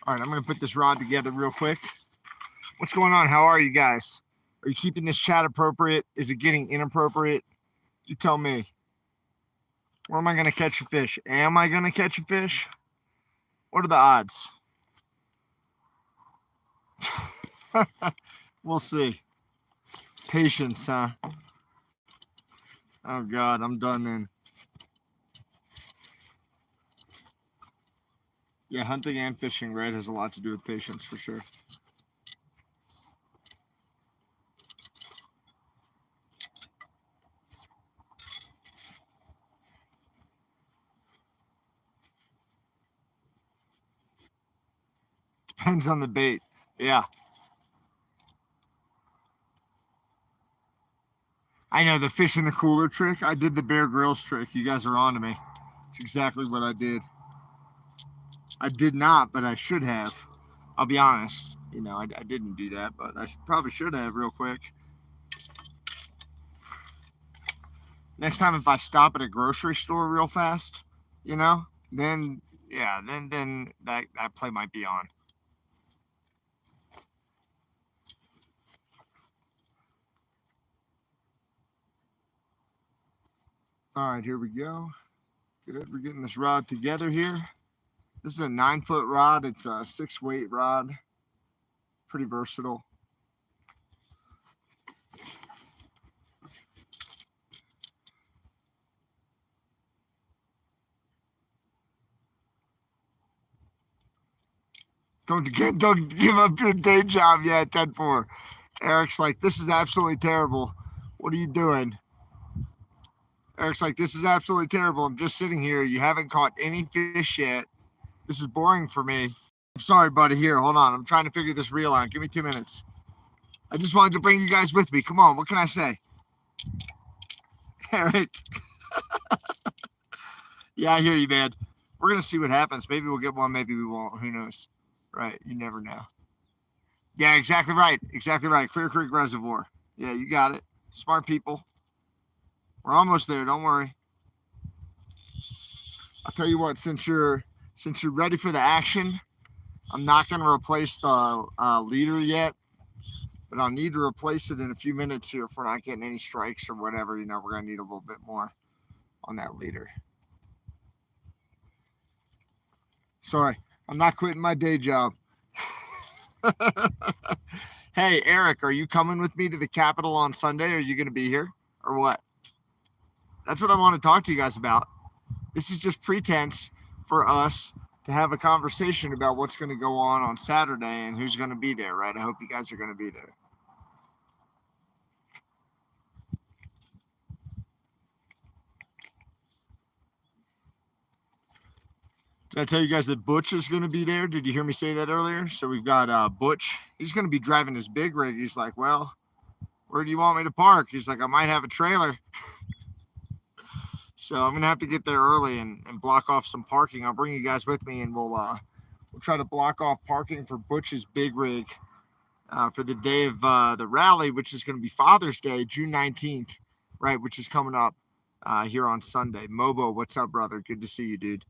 All right, I'm going to put this rod together real quick. What's going on? How are you guys? Are you keeping this chat appropriate? Is it getting inappropriate? You tell me. Where am I going to catch a fish? Am I going to catch a fish? What are the odds? We'll see. Patience, huh? Oh, God, I'm done then. Yeah, hunting and fishing, right, has a lot to do with patience for sure. Depends on the bait. Yeah. I know the fish in the cooler trick. I did the Bear Grylls trick. You guys are on to me. It's exactly what I did. I did not, but I should have. I'll be honest. You know, I didn't do that, but I probably should have real quick. Next time if I stop at a grocery store real fast, you know, then, yeah, then that play might be on. All right, here we go. Good. We're getting this rod together here. This is a 9-foot rod. It's a 6-weight rod. Pretty versatile. Don't give up your day job yet, 10-4. Eric's like, this is absolutely terrible. What are you doing? Eric's like, this is absolutely terrible. I'm just sitting here. You haven't caught any fish yet. This is boring for me. I'm sorry, buddy. Here, hold on. I'm trying to figure this reel out. Give me 2 minutes. I just wanted to bring you guys with me. Come on. What can I say? Eric. Yeah, I hear you, man. We're going to see what happens. Maybe we'll get one. Maybe we won't. Who knows? Right. You never know. Yeah, exactly right. Exactly right. Clear Creek Reservoir. Yeah, you got it. Smart people. We're almost there. Don't worry. I'll tell you what, since you're ready for the action, I'm not going to replace the leader yet, but I'll need to replace it in a few minutes here if we're not getting any strikes or whatever. You know, we're going to need a little bit more on that leader. Sorry, I'm not quitting my day job. Hey, Eric, are you coming with me to the Capitol on Sunday? Are you going to be here or what? That's what I want to talk to you guys about. This is just pretense for us to have a conversation about what's going to go on Saturday and who's going to be there, right? I hope you guys are going to be there. Did I tell you guys that Butch is going to be there? Did you hear me say that earlier? So we've got Butch. He's going to be driving his big rig. He's like, well, where do you want me to park? He's like, I might have a trailer. So I'm going to have to get there early and block off some parking. I'll bring you guys with me, and we'll try to block off parking for Butch's big rig for the day of the rally, which is going to be Father's Day, June 19th, right, which is coming up here on Sunday. Mobo, what's up, brother? Good to see you, dude.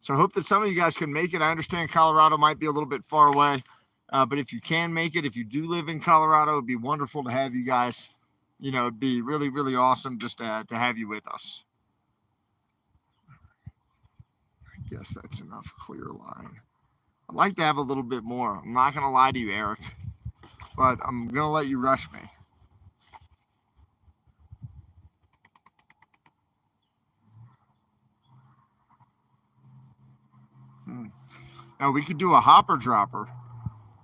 So I hope that some of you guys can make it. I understand Colorado might be a little bit far away. But if you can make it, if you do live in Colorado, it'd be wonderful to have you guys. It'd be really, really awesome just to have you with us. I guess that's enough clear line. I'd like to have a little bit more. I'm not going to lie to you, Eric, but I'm going to let you rush me. Now, we could do a hopper dropper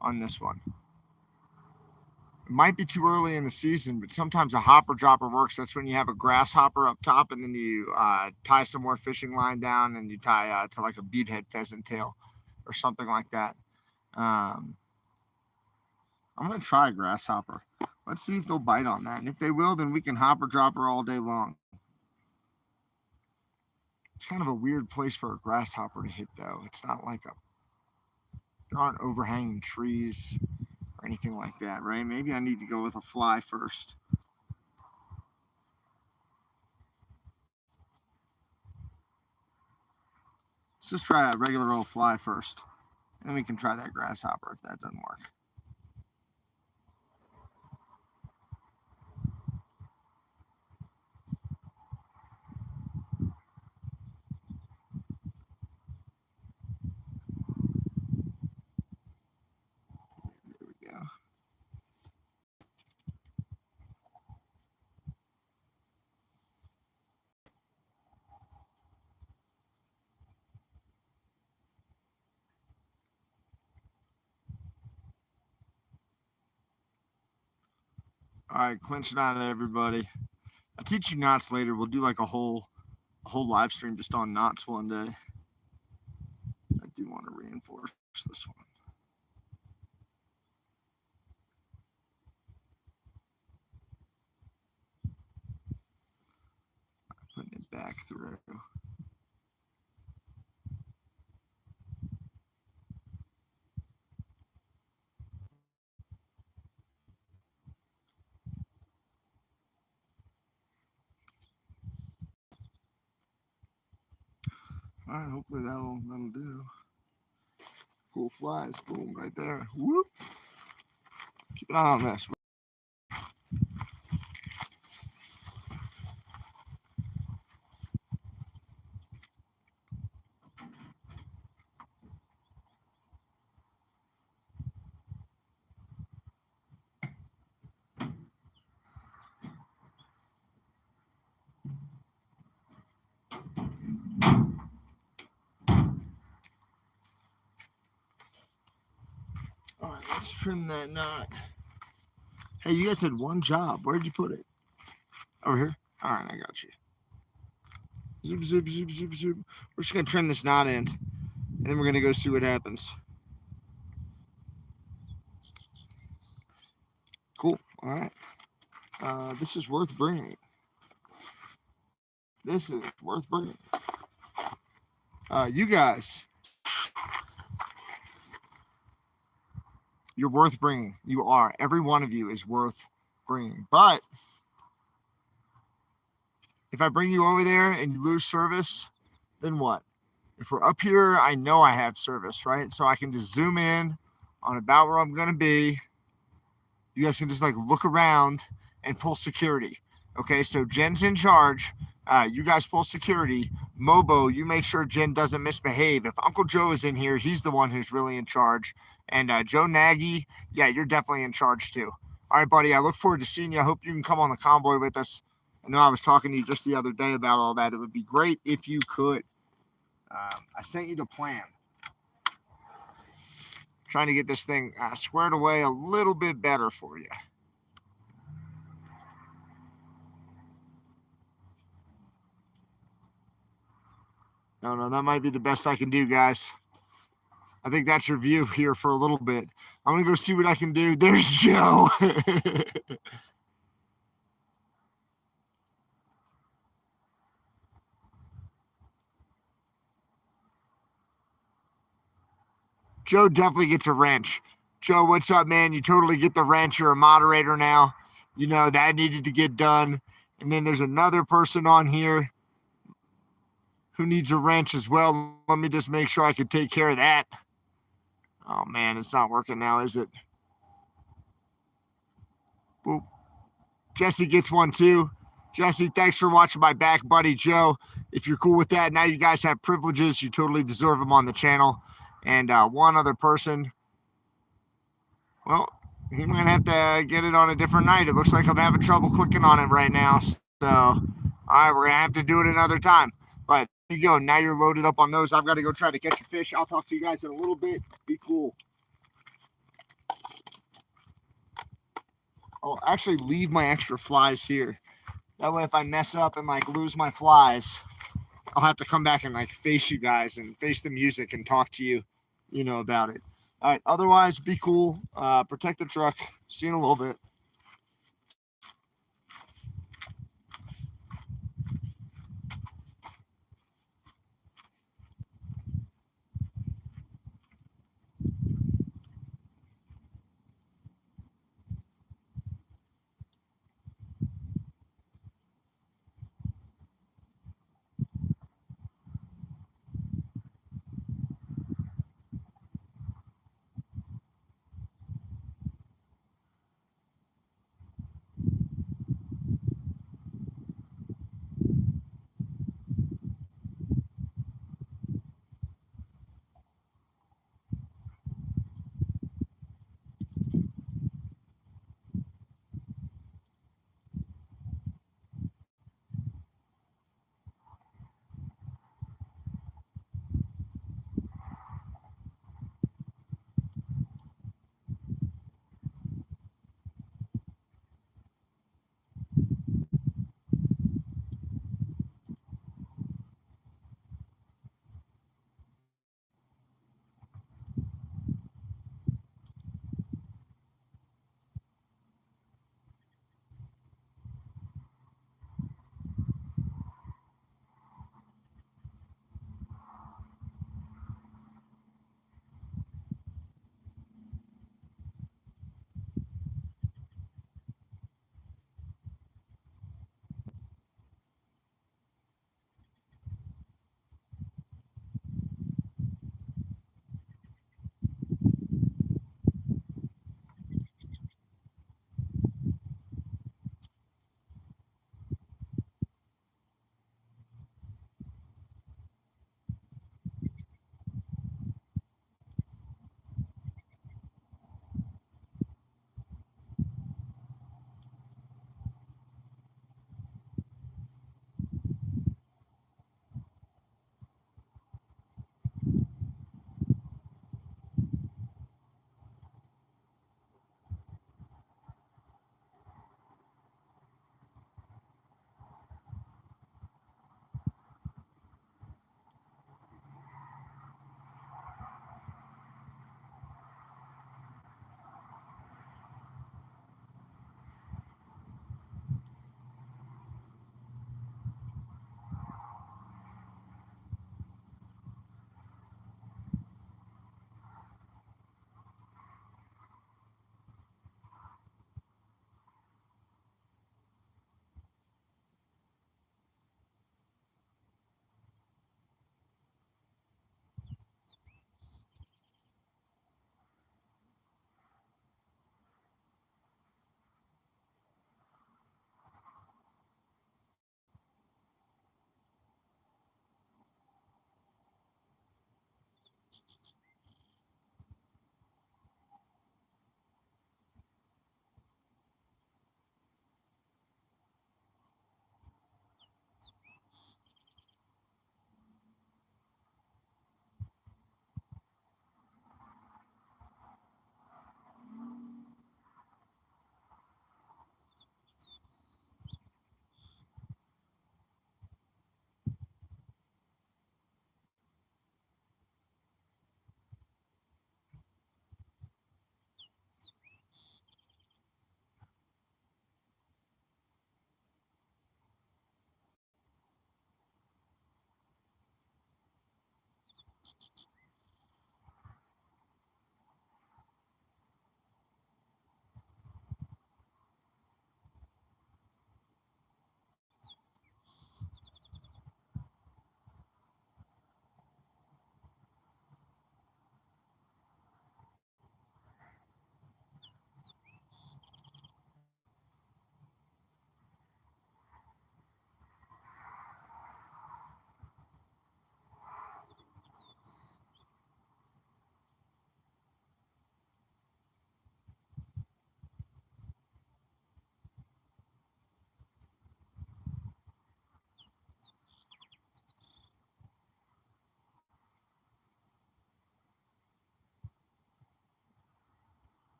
on this one. It might be too early in the season, but sometimes a hopper dropper works. That's when you have a grasshopper up top, and then you tie some more fishing line down, and you tie to like a beadhead pheasant tail or something like that. I'm going to try a grasshopper. Let's see if they'll bite on that. And if they will, then we can hopper dropper all day long. It's kind of a weird place for a grasshopper to hit, though. It's not like there aren't overhanging trees or anything like that, right? Maybe I need to go with a fly first. Let's just try a regular old fly first. And then we can try that grasshopper if that doesn't work. There we go. All right, clinch knot, everybody. I'll teach you knots later. We'll do like a whole live stream just on knots one day. I do want to reinforce this one. Putting it back through. All right, hopefully that'll do. Cool flies, boom, right there. Whoop. Keep an eye on this. All right, let's trim that knot. Hey, you guys had one job. Where'd you put it? Over here? All right, I got you. Zoop, zoop, zoop, zoop, zoop. We're just going to trim this knot end, and then we're going to go see what happens. Cool. All right. This is worth bringing. This is worth bringing. You guys, you're worth bringing. You are. Every one of you is worth bringing. But if I bring you over there and you lose service, then what? If we're up here, I know I have service, right? So I can just zoom in on about where I'm going to be. You guys can just like look around and pull security. Okay, so Jen's in charge. You guys pull security. Mobo, you make sure Jen doesn't misbehave. If Uncle Joe is in here, he's the one who's really in charge. And Joe Nagy, yeah, you're definitely in charge too. All right, buddy, I look forward to seeing you. I hope you can come on the convoy with us. I know I was talking to you just the other day about all that. It would be great if you could. I sent you the plan. Trying to get this thing squared away a little bit better for you. No, that might be the best I can do, guys. I think that's your view here for a little bit. I'm going to go see what I can do. There's Joe. Joe definitely gets a wrench. Joe, what's up, man? You totally get the wrench. You're a moderator now. You know, that needed to get done. And then there's another person on here who needs a wrench as well. Let me just make sure I can take care of that. Oh man, it's not working now, is it? Boop. Jesse gets one too. Jesse, thanks for watching my back buddy Joe. If you're cool with that, now you guys have privileges. You totally deserve them on the channel. And one other person, well, he might have to get it on a different night. It looks like I'm having trouble clicking on it right now. So, all right, we're going to have to do it another time. But there you go. Now you're loaded up on those. I've got to go try to catch a fish. I'll talk to you guys in a little bit. Be cool. I'll actually leave my extra flies here. That way, if I mess up and like lose my flies, I'll have to come back and like face you guys and face the music and talk to you, about it. All right. Otherwise, be cool. Protect the truck. See you in a little bit.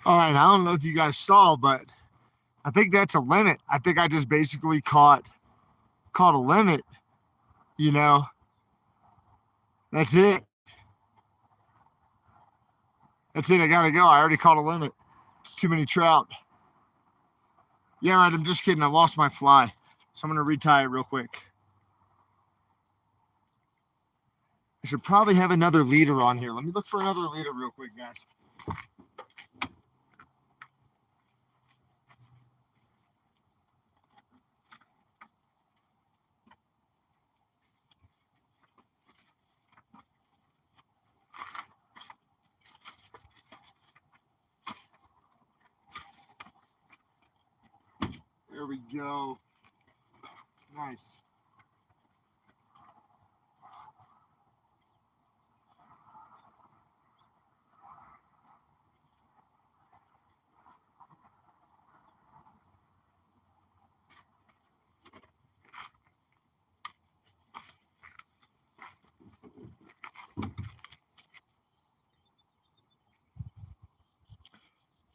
All right, I don't know if you guys saw, but I think that's a limit. I think I just basically caught a limit, you know. That's it. That's it. I gotta go. I already caught a limit. It's too many trout. Yeah, right. I'm just kidding. I lost my fly. So I'm gonna retie it real quick. I should probably have another leader on here. Let me look for another leader real quick, guys. There we go. Nice.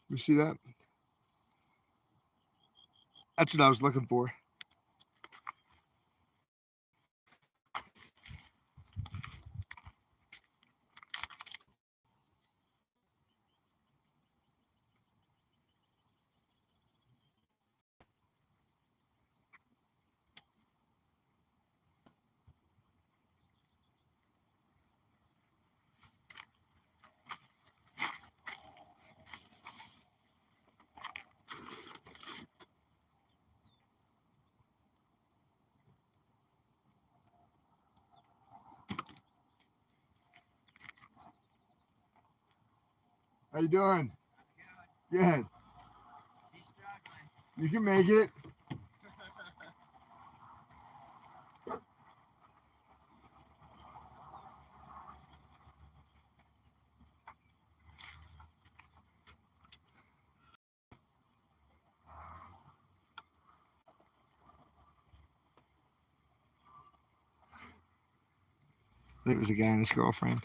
You see that? That's what I was looking for. How you doing? Good. You can make it. I think it was a guy and his girlfriend.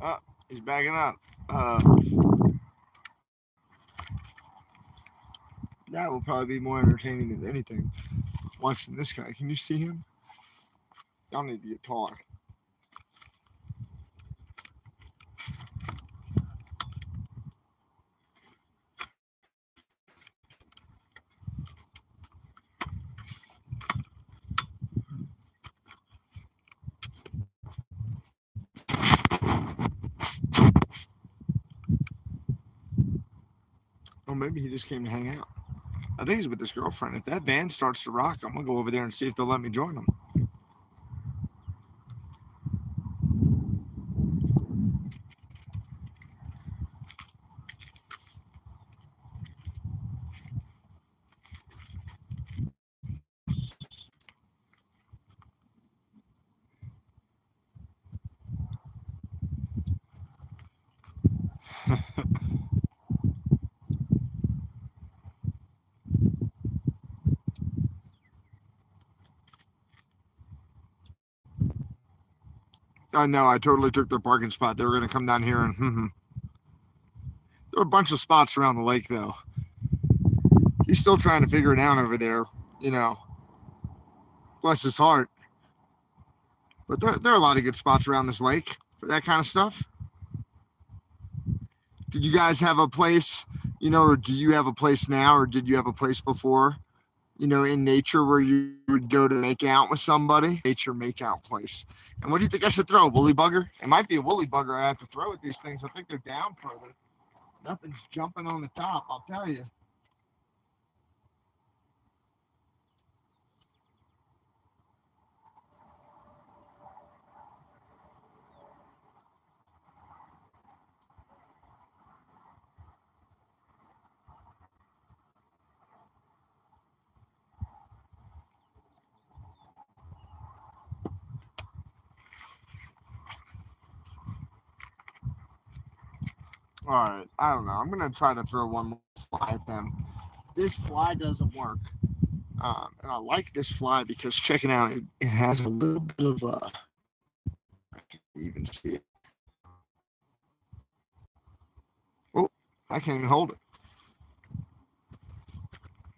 Oh, he's backing up. That will probably be more entertaining than anything. Watching this guy. Can you see him? Y'all need to get taller. Or maybe he just came to hang out. I think he's with his girlfriend. If that band starts to rock, I'm gonna go over there and see if they'll let me join them. No, I totally took their parking spot. They were gonna come down here and there were a bunch of spots around the lake though. He's still trying to figure it out over there, you know. Bless his heart. But there are a lot of good spots around this lake for that kind of stuff. Did you guys have a place, you know, or do you have a place now, or did you have a place before, you know, in nature where you would go to make out with somebody? Nature makeout place. And what do you think I should throw? A woolly bugger? It might be a woolly bugger I have to throw at these things. I think they're down further. Nothing's jumping on the top, I'll tell you. All right, I don't know. I'm gonna try to throw one more fly at them. This fly doesn't work, and I like this fly because check it out. It has a little bit of I can't even see it. Oh, I can't even hold it.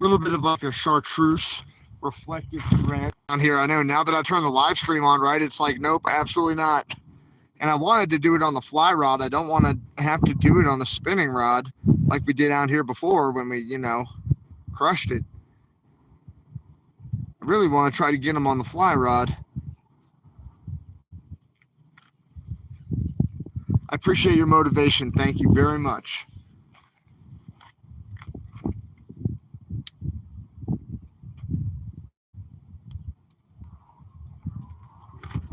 A little bit of like a chartreuse reflective thread on here. I know now that I turn the live stream on, right? It's like, nope, absolutely not. And I wanted to do it on the fly rod. I don't want to have to do it on the spinning rod like we did out here before when we, crushed it. I really want to try to get them on the fly rod. I appreciate your motivation. Thank you very much.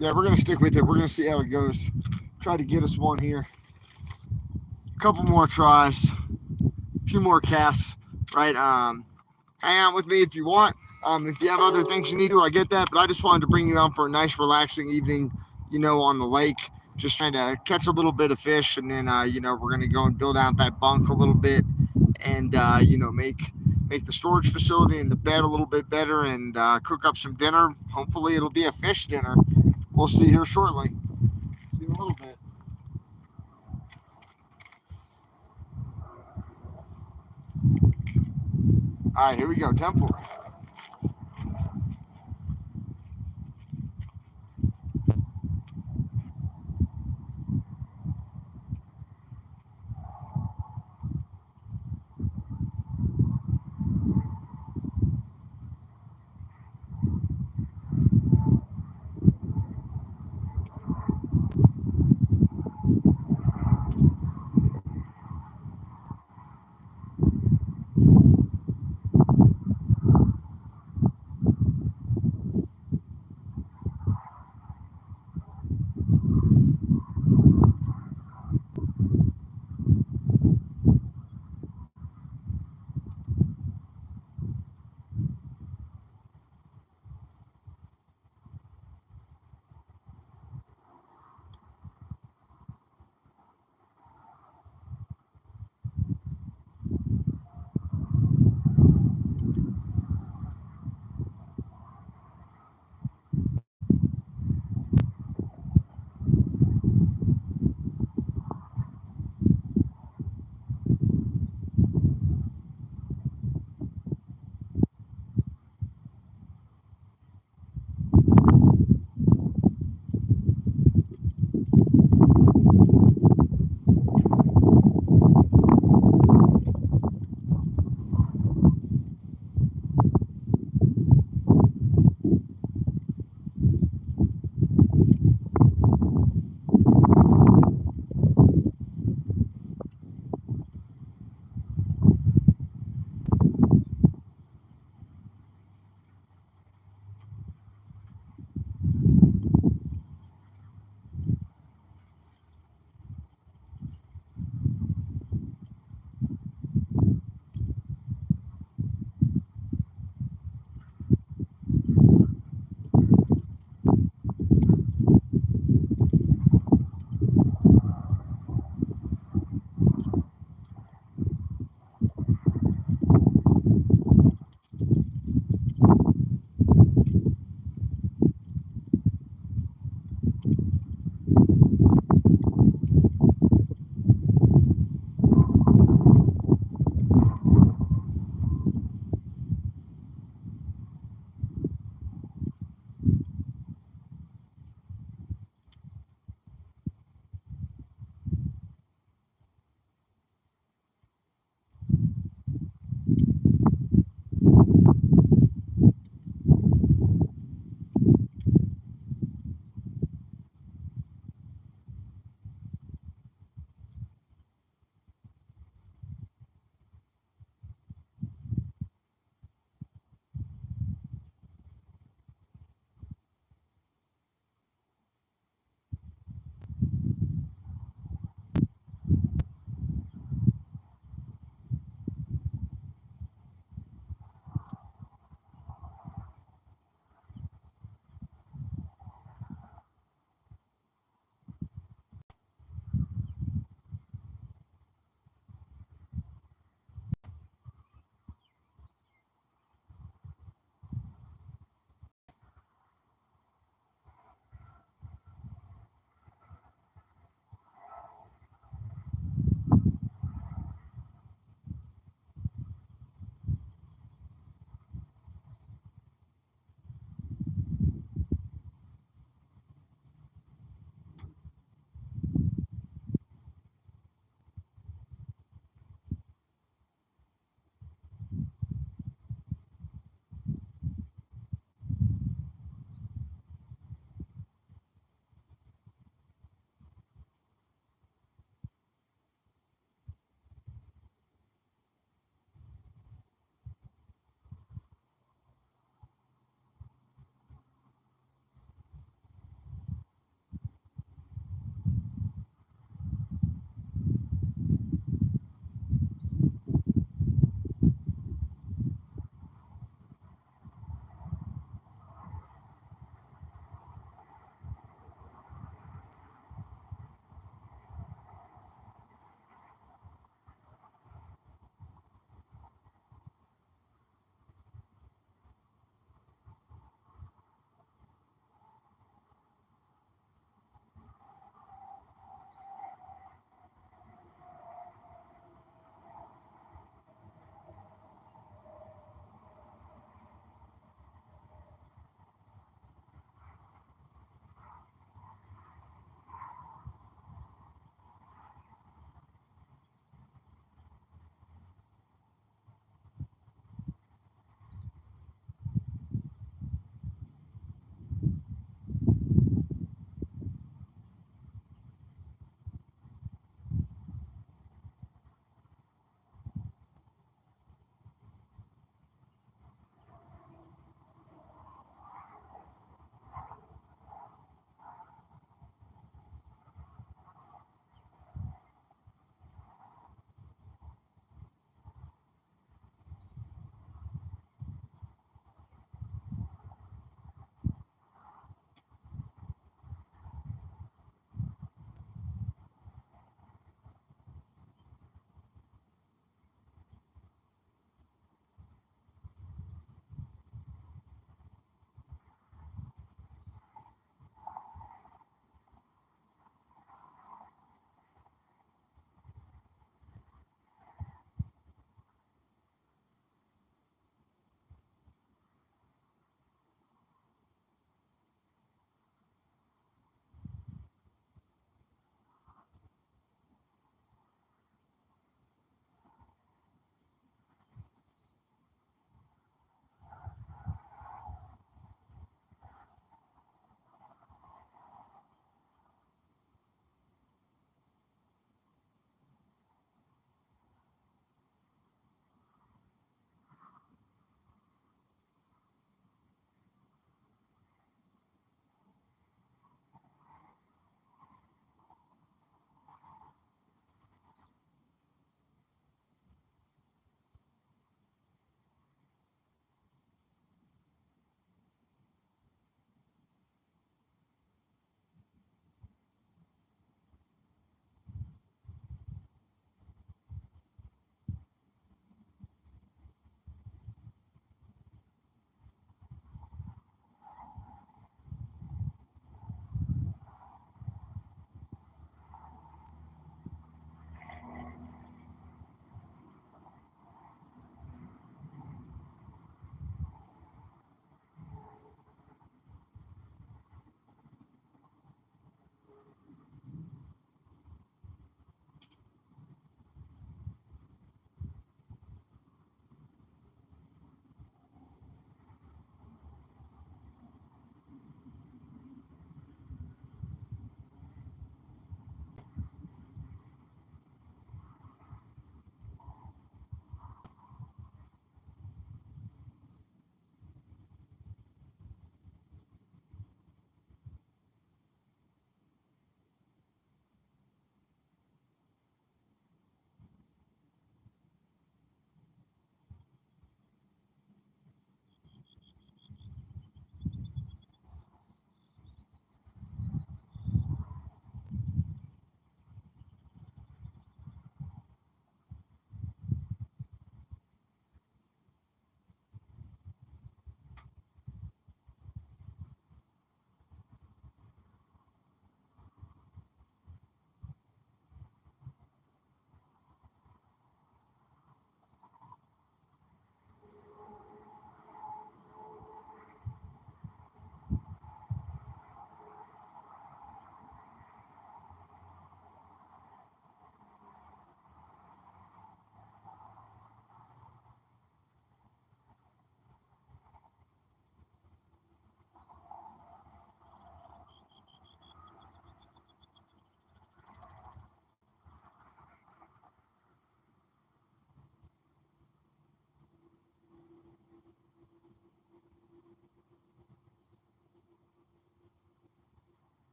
Yeah, we're going to stick with it. We're going to see how it goes. Try to get us one here. A couple more tries. A few more casts, right? Hang out with me if you want. If you have other things you need to, I get that. But I just wanted to bring you out for a nice, relaxing evening, on the lake. Just trying to catch a little bit of fish. And then, we're going to go and build out that bunk a little bit and, make the storage facility and the bed a little bit better and cook up some dinner. Hopefully, it'll be a fish dinner. We'll see here shortly. See in a little bit. All right, here we go. 10-4.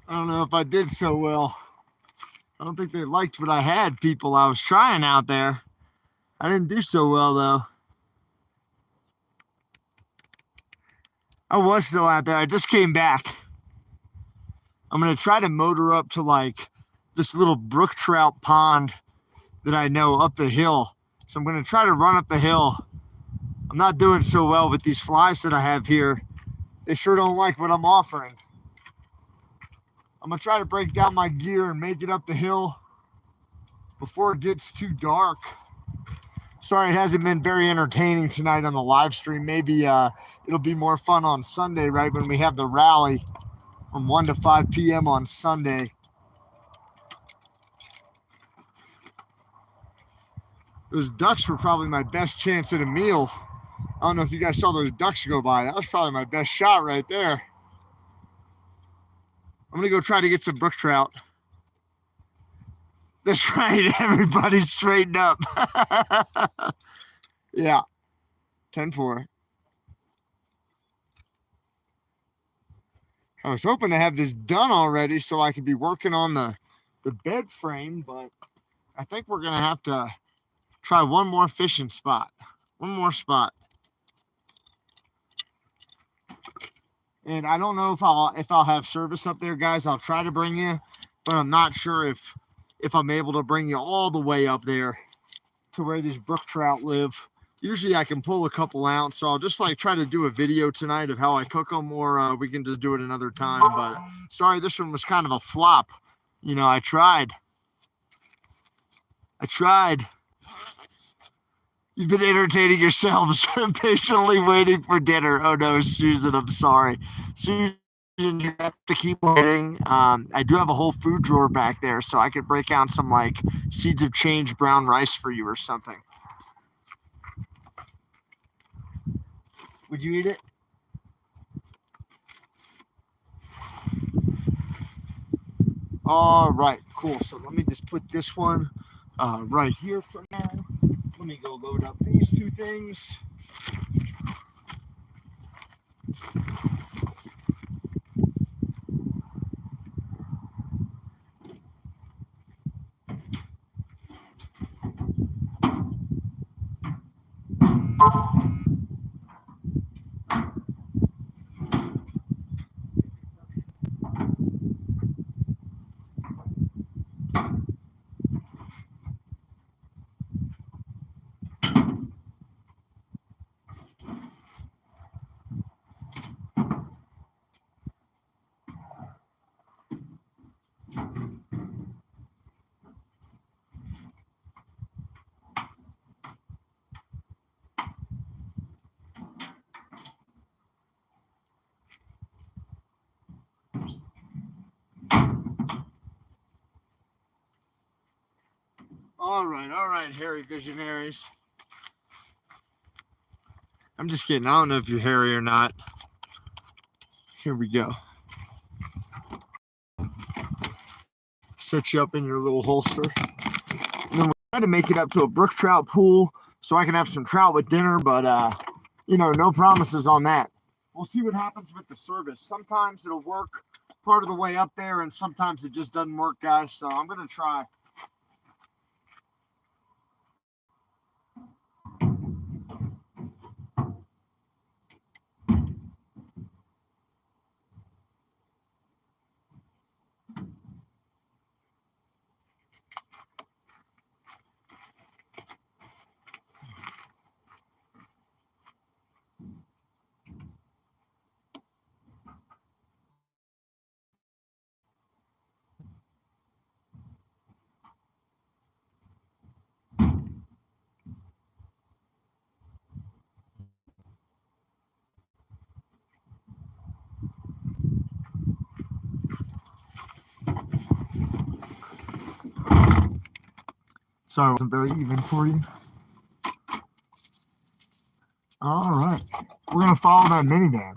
I don't know if I did so well. I don't think they liked what I had, people. I was trying out there. I didn't do so well, though. I was still out there. I just came back. I'm going to try to motor up to like this little brook trout pond that I know up the hill. So I'm going to try to run up the hill. I'm not doing so well with these flies that I have here. They sure don't like what I'm offering. I'm going to try to break down my gear and make it up the hill before it gets too dark. Sorry it hasn't been very entertaining tonight on the live stream. Maybe it'll be more fun on Sunday, right, when we have the rally from 1 to 5 p.m. on Sunday. Those ducks were probably my best chance at a meal. I don't know if you guys saw those ducks go by. That was probably my best shot right there. I'm going to go try to get some brook trout. That's right. Everybody's straightened up. Yeah. 10-4. I was hoping to have this done already so I could be working on the bed frame, but I think we're going to have to try one more fishing spot. One more spot. And I don't know if I'll have service up there, guys. I'll try to bring you, but I'm not sure if I'm able to bring you all the way up there to where these brook trout live. Usually I can pull a couple out, so I'll just like try to do a video tonight of how I cook them, or we can just do it another time. But sorry, this one was kind of a flop. You know, I tried. You've been entertaining yourselves, patiently waiting for dinner. Oh no, Susan, I'm sorry. Susan, you have to keep waiting. I do have a whole food drawer back there, so I could break out some like Seeds of Change brown rice for you or something. Would you eat it? All right, cool. So let me just put this one right here for now. Let me go load up these two things. All right, hairy visionaries. I'm just kidding. I don't know if you're hairy or not. Here we go. Set you up in your little holster. And then we're trying to make it up to a brook trout pool so I can have some trout with dinner, but, you know, no promises on that. We'll see what happens with the service. Sometimes it'll work part of the way up there, and sometimes it just doesn't work, guys. So I'm going to try. Sorry, it wasn't very even for you. All right. We're going to follow that minivan.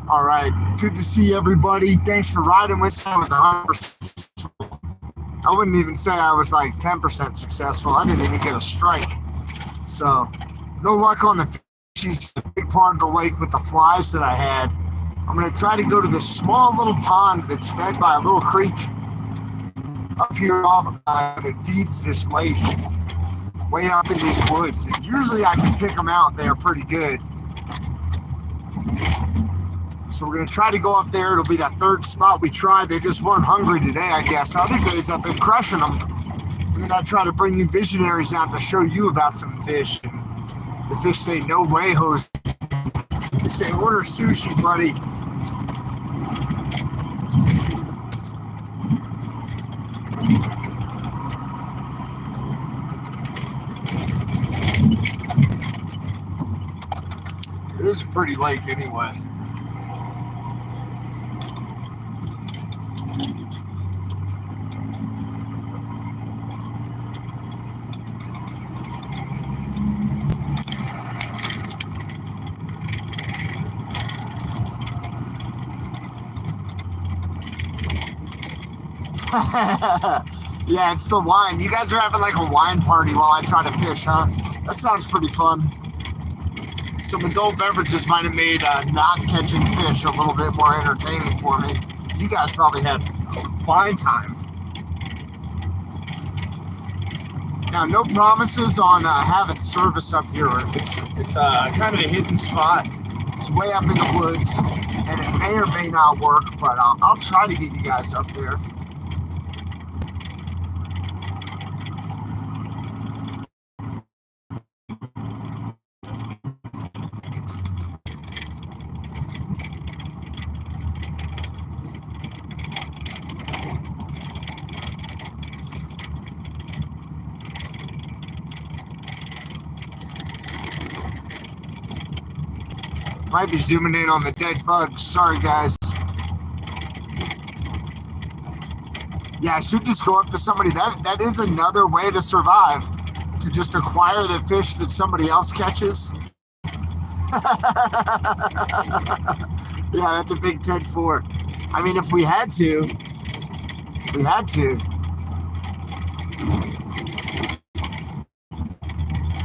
All right. Good to see everybody. Thanks for riding with us. I was 100%. I wouldn't even say I was like 10% successful. I didn't even get a strike. So no luck on the fish. She's a big part of the lake with the flies that I had. I'm going to try to go to this small little pond that's fed by a little creek up here off that feeds this lake way up in these woods. And usually I can pick them out there pretty good. So we're going to try to go up there. It'll be that third spot we tried. They just weren't hungry today, I guess. Other days I've been crushing them. And then I try to bring you visionaries out to show you about some fish. And the fish say, no way, Jose. They say, order sushi, buddy. It is a pretty lake anyway. Yeah, it's the wine. You guys are having like a wine party while I try to fish, huh? That sounds pretty fun. Some adult beverages might have made not catching fish a little bit more entertaining for me. You guys probably had a fine time. Now, no promises on having service up here. It's kind of a hidden spot. It's way up in the woods, and it may or may not work, but I'll try to get you guys up there. Might be zooming in on the dead bugs. Sorry, guys. Yeah, I should just go up to somebody. That is another way to survive. To just acquire the fish that somebody else catches. Yeah, that's a big 10-4. I mean, if we had to. We had to.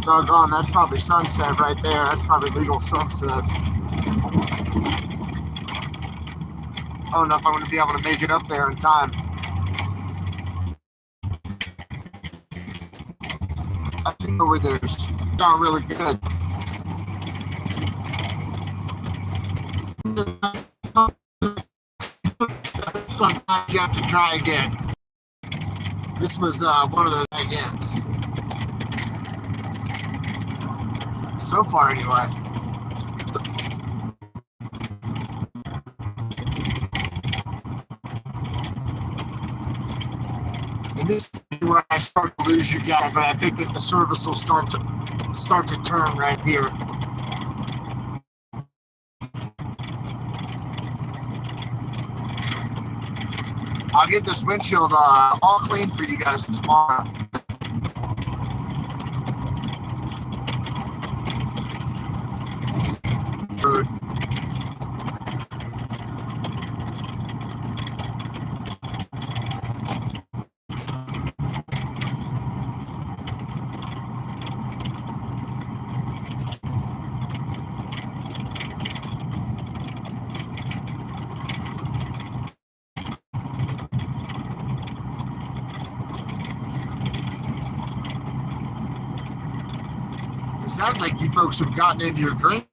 Doggone, that's probably sunset right there. That's probably legal sunset. I don't know if I'm going to be able to make it up there in time. I think over there's not really good. Sometimes you have to try again. This was one of those agains. So far, anyway. And this is where I start to lose you guys, but I think that the service will start to turn right here. I'll get this windshield all clean for you guys tomorrow. Good. It sounds like you folks have gotten into your drink